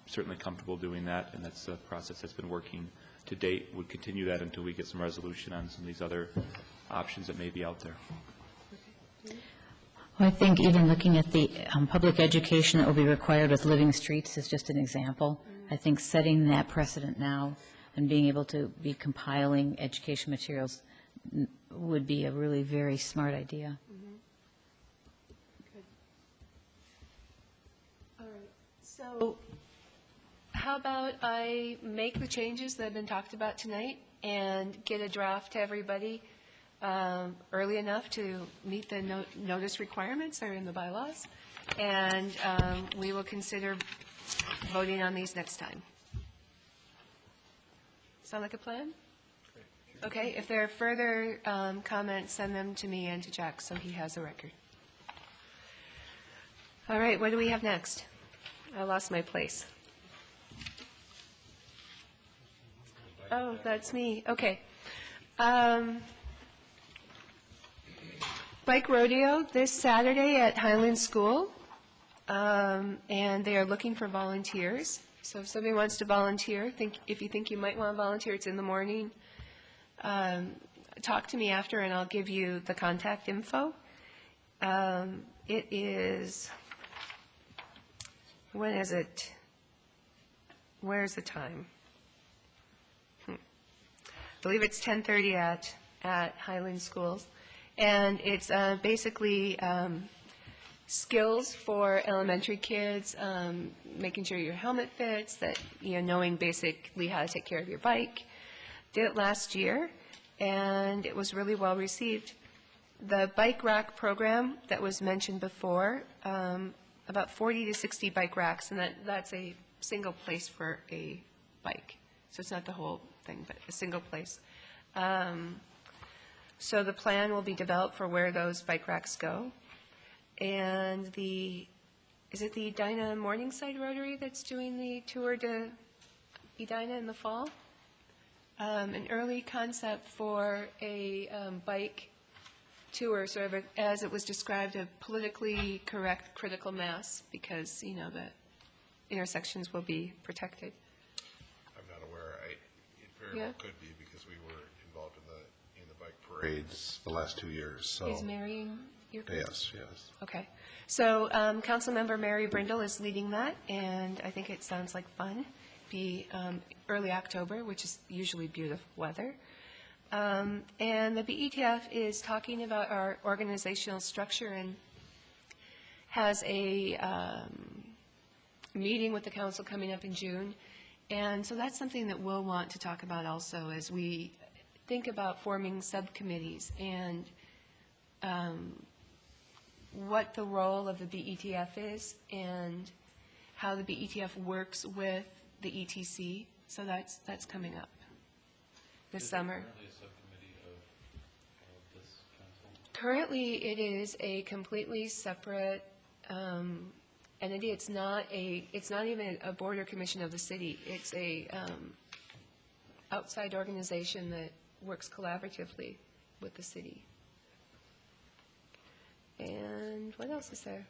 Certainly comfortable doing that, and that's a process that's been working to date. Would continue that until we get some resolution on some of these other options that may be out there. Well, I think even looking at the public education that will be required with Living Streets is just an example. I think setting that precedent now and being able to be compiling education materials would be a really very smart idea. All right. So how about I make the changes that have been talked about tonight and get a draft to everybody early enough to meet the notice requirements that are in the bylaws, and we will consider voting on these next time. Sound like a plan? Okay, if there are further comments, send them to me and to Jack so he has a record. All right, what do we have next? I lost my place. Oh, that's me. Okay. Bike rodeo this Saturday at Highland School, and they are looking for volunteers. So if somebody wants to volunteer, if you think you might want to volunteer, it's in the morning. Talk to me after, and I'll give you the contact info. It is, when is it? Where's the time? I believe it's 10:30 at Highland Schools. And it's basically skills for elementary kids, making sure your helmet fits, that, knowing basically how to take care of your bike. Did it last year, and it was really well received. The bike rack program that was mentioned before, about 40 to 60 bike racks, and that's a single place for a bike. So it's not the whole thing, but a single place. So the plan will be developed for where those bike racks go. And is it the Edina Morningside Rotary that's doing the tour to Edina in the fall? An early concept for a bike tour, sort of as it was described, a politically correct critical mass, because, the intersections will be protected. I'm not aware. It very well could be, because we were involved in the bike parades the last 2 years. So Is Mary in your group? yes. Okay. So Councilmember Mary Brindle is leading that, and I think it sounds like fun. Be early October, which is usually beautiful weather. And the BETF is talking about our organizational structure and has a meeting with the council coming up in June. And so that's something that we'll want to talk about also as we think about forming subcommittees and what the role of the BETF is and how the BETF works with the ETC. So that's coming up this summer. Currently, it is a completely separate entity. It's not even a border commission of the city. It's a outside organization that works collaboratively with the city. And what else is there?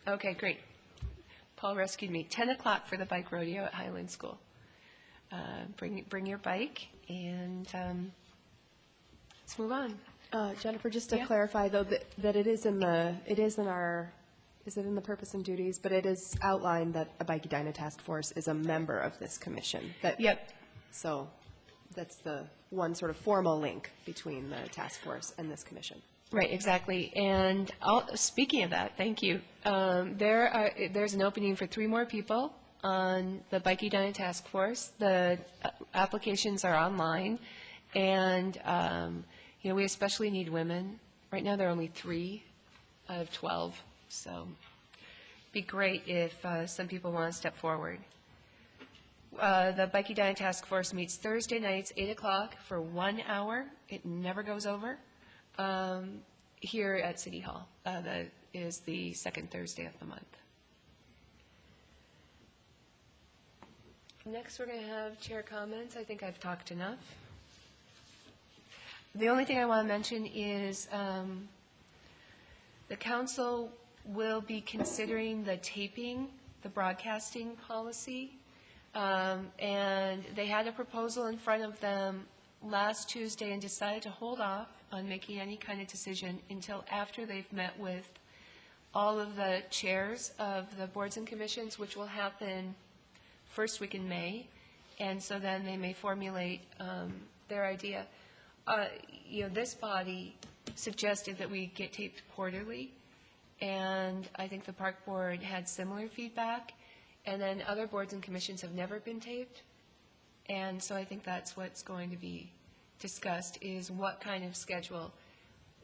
Okay, great. Paul rescued me. 10 o'clock for the bike rodeo at Highland School. Bring your bike, and let's move on. Jennifer, just to clarify, though, that it is in the purpose and duties, but it is outlined that a Bike Edina Task Force is a member of this commission. Yep. So that's the one sort of formal link between the task force and this commission. Right, exactly. And speaking of that, thank you. There's an opening for 3 more people on the Bike Edina Task Force. The applications are online, and we especially need women. Right now, there are only 3 out of 12, so it'd be great if some people want to step forward. The Bike Edina Task Force meets Thursday nights, 8 o'clock, for 1 hour. It never goes over. Here at City Hall. That is the second Thursday of the month. Next, we're going to have chair comments. I think I've talked enough. The only thing I want to mention is the council will be considering the taping, the broadcasting policy, and they had a proposal in front of them last Tuesday and decided to hold off on making any kind of decision until after they've met with all of the chairs of the boards and commissions, which will happen first week in May. And so then they may formulate their idea. This body suggested that we get taped quarterly, and I think the park board had similar feedback. And then other boards and commissions have never been taped. And so I think that's what's going to be discussed, is what kind of schedule.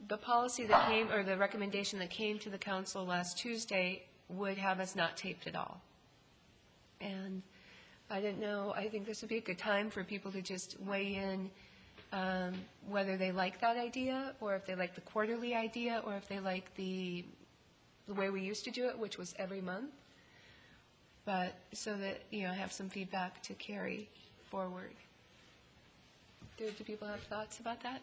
The policy that came, or the recommendation that came to the council last Tuesday would have us not taped at all. And I didn't know, I think this would be a good time for people to just weigh in whether they like that idea, or if they like the quarterly idea, or if they like the way we used to do it, which was every month. But so that, I have some feedback to carry forward. Do people have thoughts about that?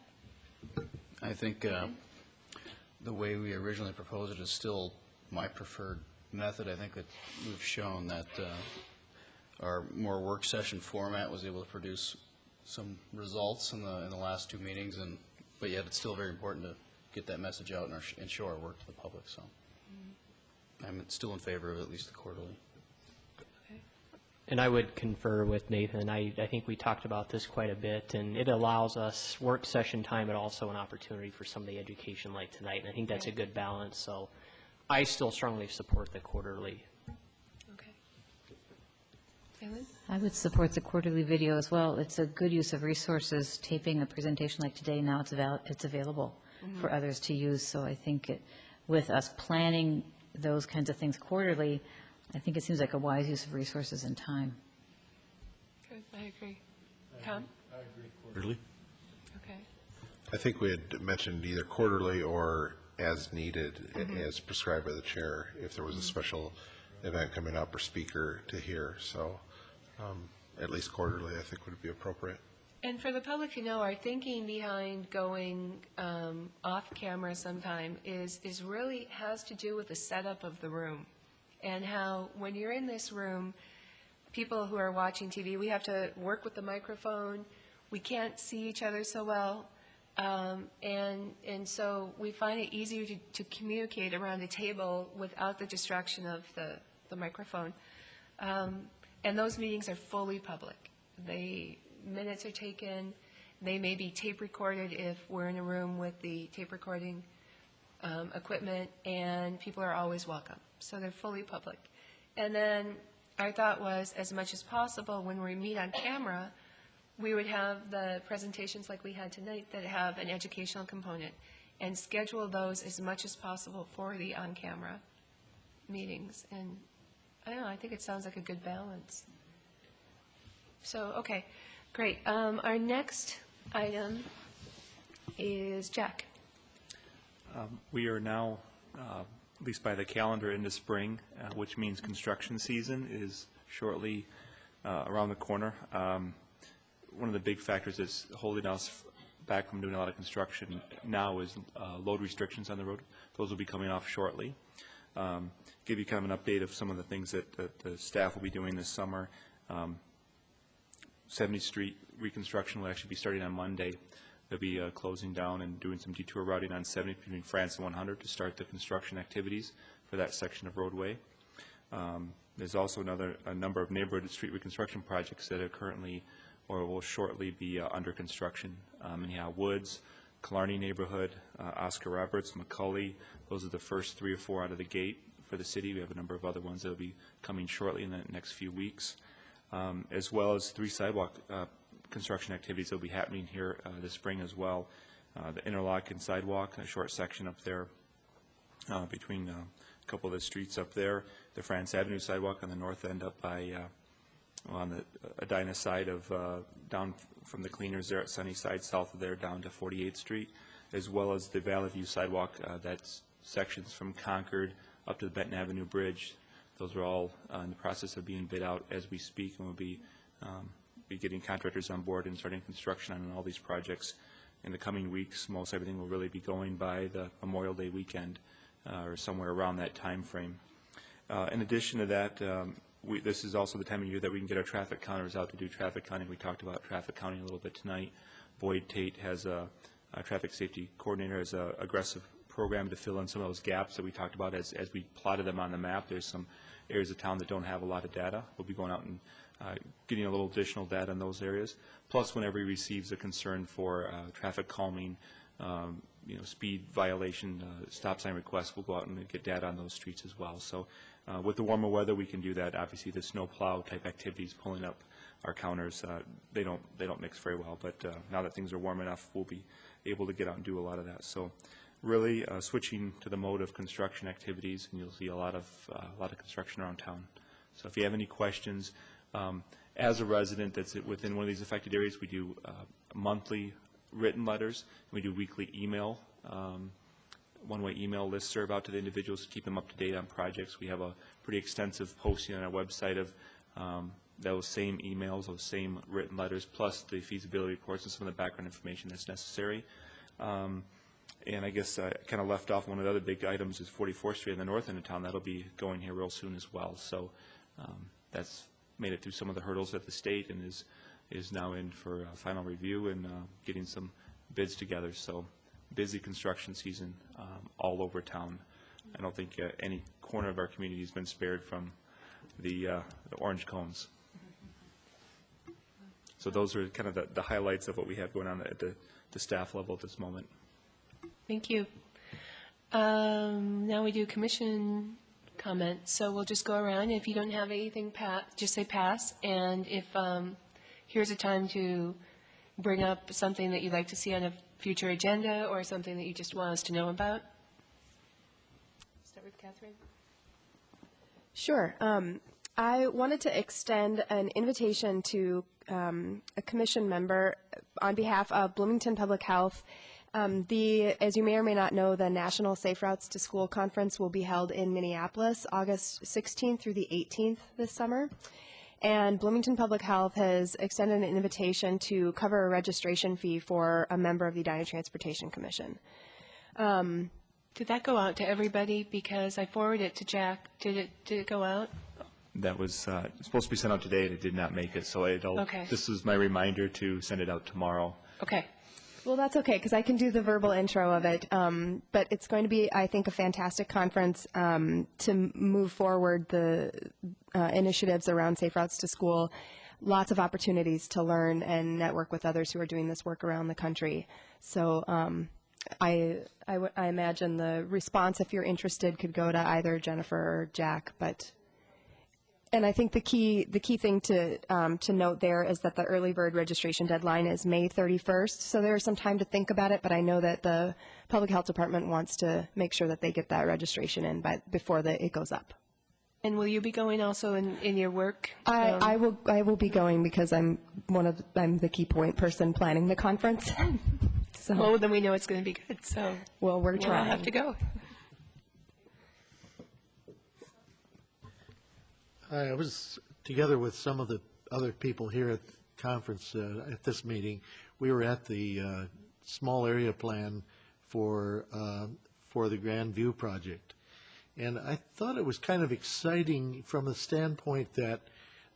I think the way we originally proposed it is still my preferred method. I think that we've shown that our more work session format was able to produce some results in the last 2 meetings, but yet it's still very important to get that message out and show our work to the public. So I'm still in favor of at least the quarterly. And I would confer with Nathan. I think we talked about this quite a bit, and it allows us work session time, but also an opportunity for some of the education like tonight. And I think that's a good balance. So I still strongly support the quarterly. Okay. Ellen? I would support the quarterly video as well. It's a good use of resources. Taping a presentation like today, now it's available for others to use. So I think with us planning those kinds of things quarterly, I think it seems like a wise use of resources and time. Good, I agree. Tom? I agree. Quarterly? Okay. I think we had mentioned either quarterly or as needed, as prescribed by the chair, if there was a special event coming up or speaker to hear. So at least quarterly, I think, would be appropriate. And for the public to know, our thinking behind going off camera sometime is really has to do with the setup of the room. And how when you're in this room, people who are watching TV, we have to work with the microphone. We can't see each other so well. And so we find it easier to communicate around a table without the distraction of the microphone. And those meetings are fully public. Minutes are taken. They may be tape recorded if we're in a room with the tape recording equipment, and people are always welcome. So they're fully public. And then our thought was, as much as possible, when we meet on camera, we would have the presentations like we had tonight that have an educational component and schedule those as much as possible for the on-camera meetings. And I don't know, I think it sounds like a good balance. So, okay, great. Our next item is Jack. We are now, at least by the calendar, into spring, which means construction season is shortly around the corner. One of the big factors that's holding us back from doing a lot of construction now is load restrictions on the road. Those will be coming off shortly. Give you kind of an update of some of the things that the staff will be doing this summer. 70th Street reconstruction will actually be starting on Monday. They'll be closing down and doing some detour routing on 70 between France and 100 to start the construction activities for that section of roadway. There's also a number of neighborhood street reconstruction projects that are currently or will shortly be under construction. Anyhow, Woods, Killarney neighborhood, Oscar Roberts, McCully, those are the first 3 or 4 out of the gate for the city. We have a number of other ones that will be coming shortly in the next few weeks, as well as 3 sidewalk construction activities that will be happening here this spring as well. The interlock sidewalk, a short section up there between a couple of the streets up there. The France Avenue sidewalk on the north end up by on the Edina side of down from the cleaners there at Sunnyside, south of there down to 48th Street, as well as the Valley View sidewalk. That's sections from Concord up to the Benton Avenue Bridge. Those are all in the process of being bid out as we speak, and we'll be getting contractors on board and starting construction on all these projects in the coming weeks. Most everything will really be going by the Memorial Day weekend or somewhere around that time frame. In addition to that, this is also the time of year that we can get our traffic counters out to do traffic counting. We talked about traffic counting a little bit tonight. Boyd Tate has a traffic safety coordinator, has an aggressive program to fill in some of those gaps that we talked about as we plotted them on the map. There's some areas of town that don't have a lot of data. We'll be going out and getting a little additional data in those areas. Plus, whenever he receives a concern for traffic calming, speed violation, stop sign requests, we'll go out and get data on those streets as well. So with the warmer weather, we can do that. Obviously, the snow plow type activities, pulling up our counters, they don't mix very well. But now that things are warm enough, we'll be able to get out and do a lot of that. So really switching to the mode of construction activities, and you'll see a lot of construction around town. So if you have any questions, as a resident that's within one of these affected areas, we do monthly written letters. We do weekly email, one-way email listserv out to the individuals to keep them up to date on projects. We have a pretty extensive posting on our website of those same emails, those same written letters, plus the feasibility reports and some of the background information that's necessary. And I guess I kind of left off one of the other big items is 44th Street in the north end of town. That'll be going here real soon as well. So that's made it through some of the hurdles at the state and is now in for final review and getting some bids together. So busy construction season all over town. I don't think any corner of our community has been spared from the orange cones. So those are kind of the highlights of what we have going on at the staff level at this moment. Thank you. Now we do commission comments. So we'll just go around. If you don't have anything, just say pass. And if here's a time to bring up something that you'd like to see on a future agenda or something that you just want us to know about. Start with Catherine. Sure. I wanted to extend an invitation to a commission member on behalf of Bloomington Public Health. As you may or may not know, the National Safe Routes to School Conference will be held in Minneapolis, August 16th through the 18th this summer. And Bloomington Public Health has extended an invitation to cover a registration fee for a member of the Edina Transportation Commission. Did that go out to everybody? Because I forwarded it to Jack. Did it go out? That was supposed to be sent out today, and it did not make it. So Okay. This is my reminder to send it out tomorrow. Okay. Well, that's okay, because I can do the verbal intro of it. But it's going to be, I think, a fantastic conference to move forward the initiatives around safe routes to school. Lots of opportunities to learn and network with others who are doing this work around the country. So I imagine the response, if you're interested, could go to either Jennifer or Jack. And I think the key thing to note there is that the early bird registration deadline is May 31st. So there's some time to think about it, but I know that the Public Health Department wants to make sure that they get that registration in before it goes up. And will you be going also in your work? I will be going because I'm the key point person planning the conference. So well, then we know it's going to be good. So well, we're trying. We'll have to go. I was together with some of the other people here at the conference at this meeting. We were at the small area plan for the Grand View project. And I thought it was kind of exciting from the standpoint that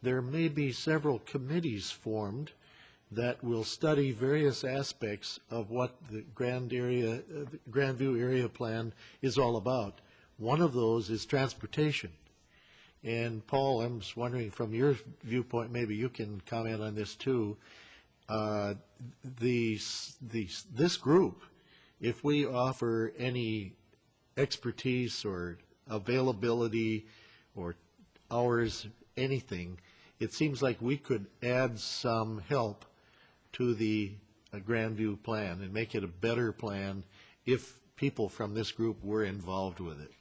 there may be several committees formed that will study various aspects of what the Grand View area plan is all about. One of those is transportation. And Paul, I'm just wondering from your viewpoint, maybe you can comment on this too. This group, if we offer any expertise or availability or hours, anything, it seems like we could add some help to the Grand View plan and make it a better plan if people from this group were involved with it.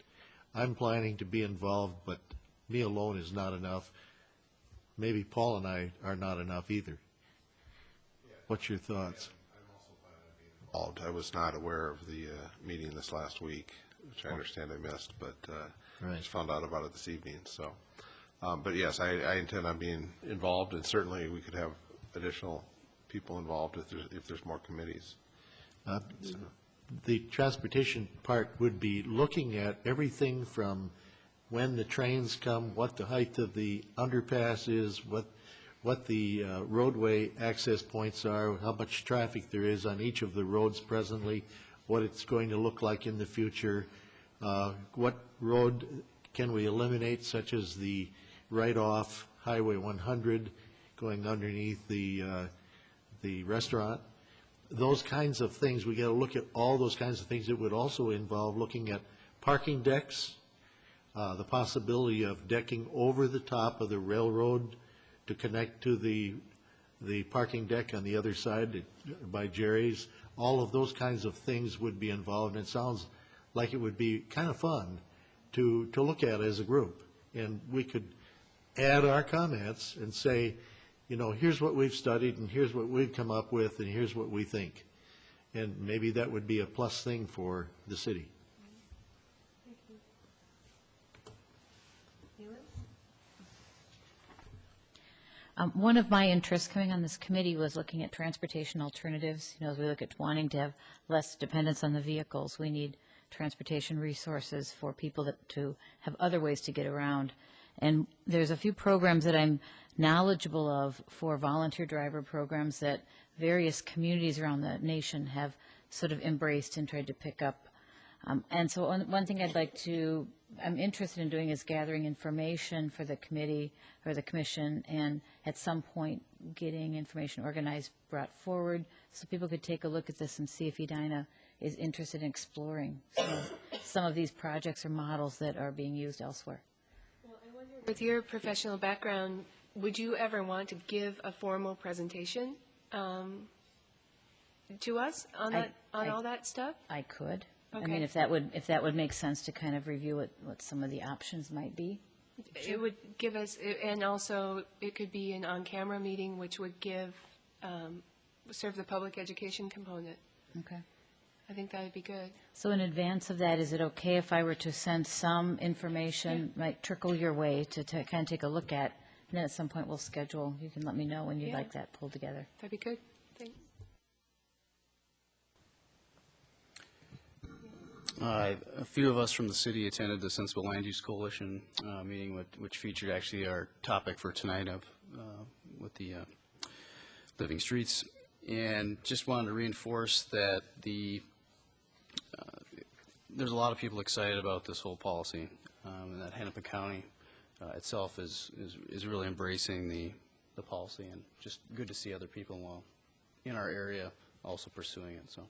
I'm planning to be involved, but me alone is not enough. Maybe Paul and I are not enough either. What's your thoughts? I'm also planning to be involved. I was not aware of the meeting this last week, which I understand I missed, but I just found out about it this evening. So, but yes, I intend on being involved, and certainly we could have additional people involved if there's more committees. The transportation part would be looking at everything from when the trains come, what the height of the underpass is, what the roadway access points are, how much traffic there is on each of the roads presently, what it's going to look like in the future, what road can we eliminate, such as the right-off Highway 100 going underneath the restaurant. Those kinds of things, we got to look at all those kinds of things. It would also involve looking at parking decks, the possibility of decking over the top of the railroad to connect to the parking deck on the other side by Jerry's. All of those kinds of things would be involved, and it sounds like it would be kind of fun to look at as a group. And we could add our comments and say, you know, here's what we've studied, and here's what we've come up with, and here's what we think. And maybe that would be a plus thing for the city. One of my interests coming on this committee was looking at transportation alternatives. You know, as we look at wanting to have less dependence on the vehicles, we need transportation resources for people to have other ways to get around. And there's a few programs that I'm knowledgeable of for volunteer driver programs that various communities around the nation have sort of embraced and tried to pick up. And so one thing I'm interested in doing is gathering information for the committee or the commission, and at some point getting information organized, brought forward, so people could take a look at this and see if Edina is interested in exploring some of these projects or models that are being used elsewhere. Well, I wonder, with your professional background, would you ever want to give a formal presentation to us on all that stuff? I could. Okay. I mean, if that would make sense to kind of review what some of the options might be. It would give us, and also it could be an on-camera meeting, which would serve the public education component. Okay. I think that would be good. So in advance of that, is it okay if I were to send some information, might trickle your way to kind of take a look at, and then at some point we'll schedule, you can let me know when you'd like that pulled together. That'd be good. Thanks. A few of us from the city attended the Sensible Land Use Coalition meeting, which featured actually our topic for tonight with the living streets, and just wanted to reinforce that there's a lot of people excited about this whole policy, and that Hennepin County itself is really embracing the policy, and just good to see other people in our area also pursuing it. So.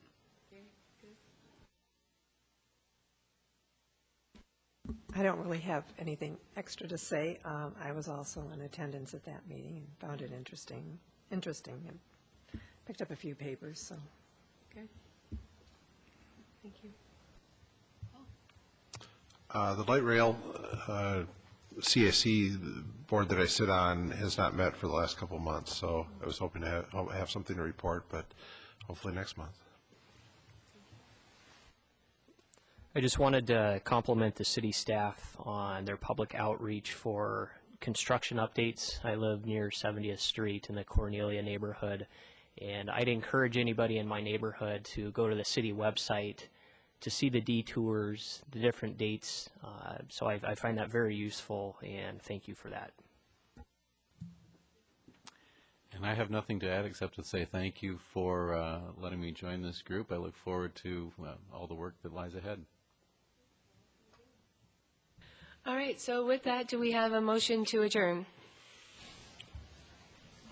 I don't really have anything extra to say. I was also in attendance at that meeting and found it interesting, and picked up a few papers. So, good. Thank you. The light rail CSC board that I sit on has not met for the last couple of months, so I was hoping to have something to report, but hopefully next month. I just wanted to compliment the city staff on their public outreach for construction updates. I live near 70th Street in the Cornelia neighborhood, and I'd encourage anybody in my neighborhood to go to the city website to see the detours, the different dates. So I find that very useful, and thank you for that. And I have nothing to add except to say thank you for letting me join this group. I look forward to all the work that lies ahead. All right, so with that, do we have a motion to adjourn?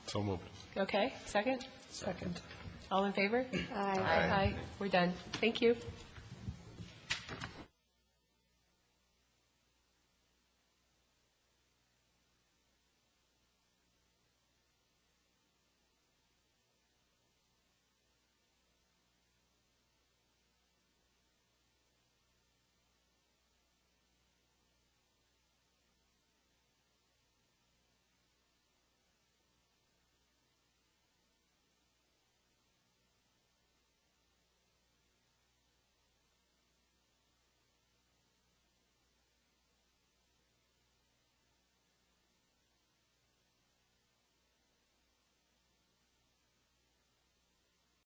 So moved. Okay, second? second. All in favor? Aye. Aye. We're done. Thank you.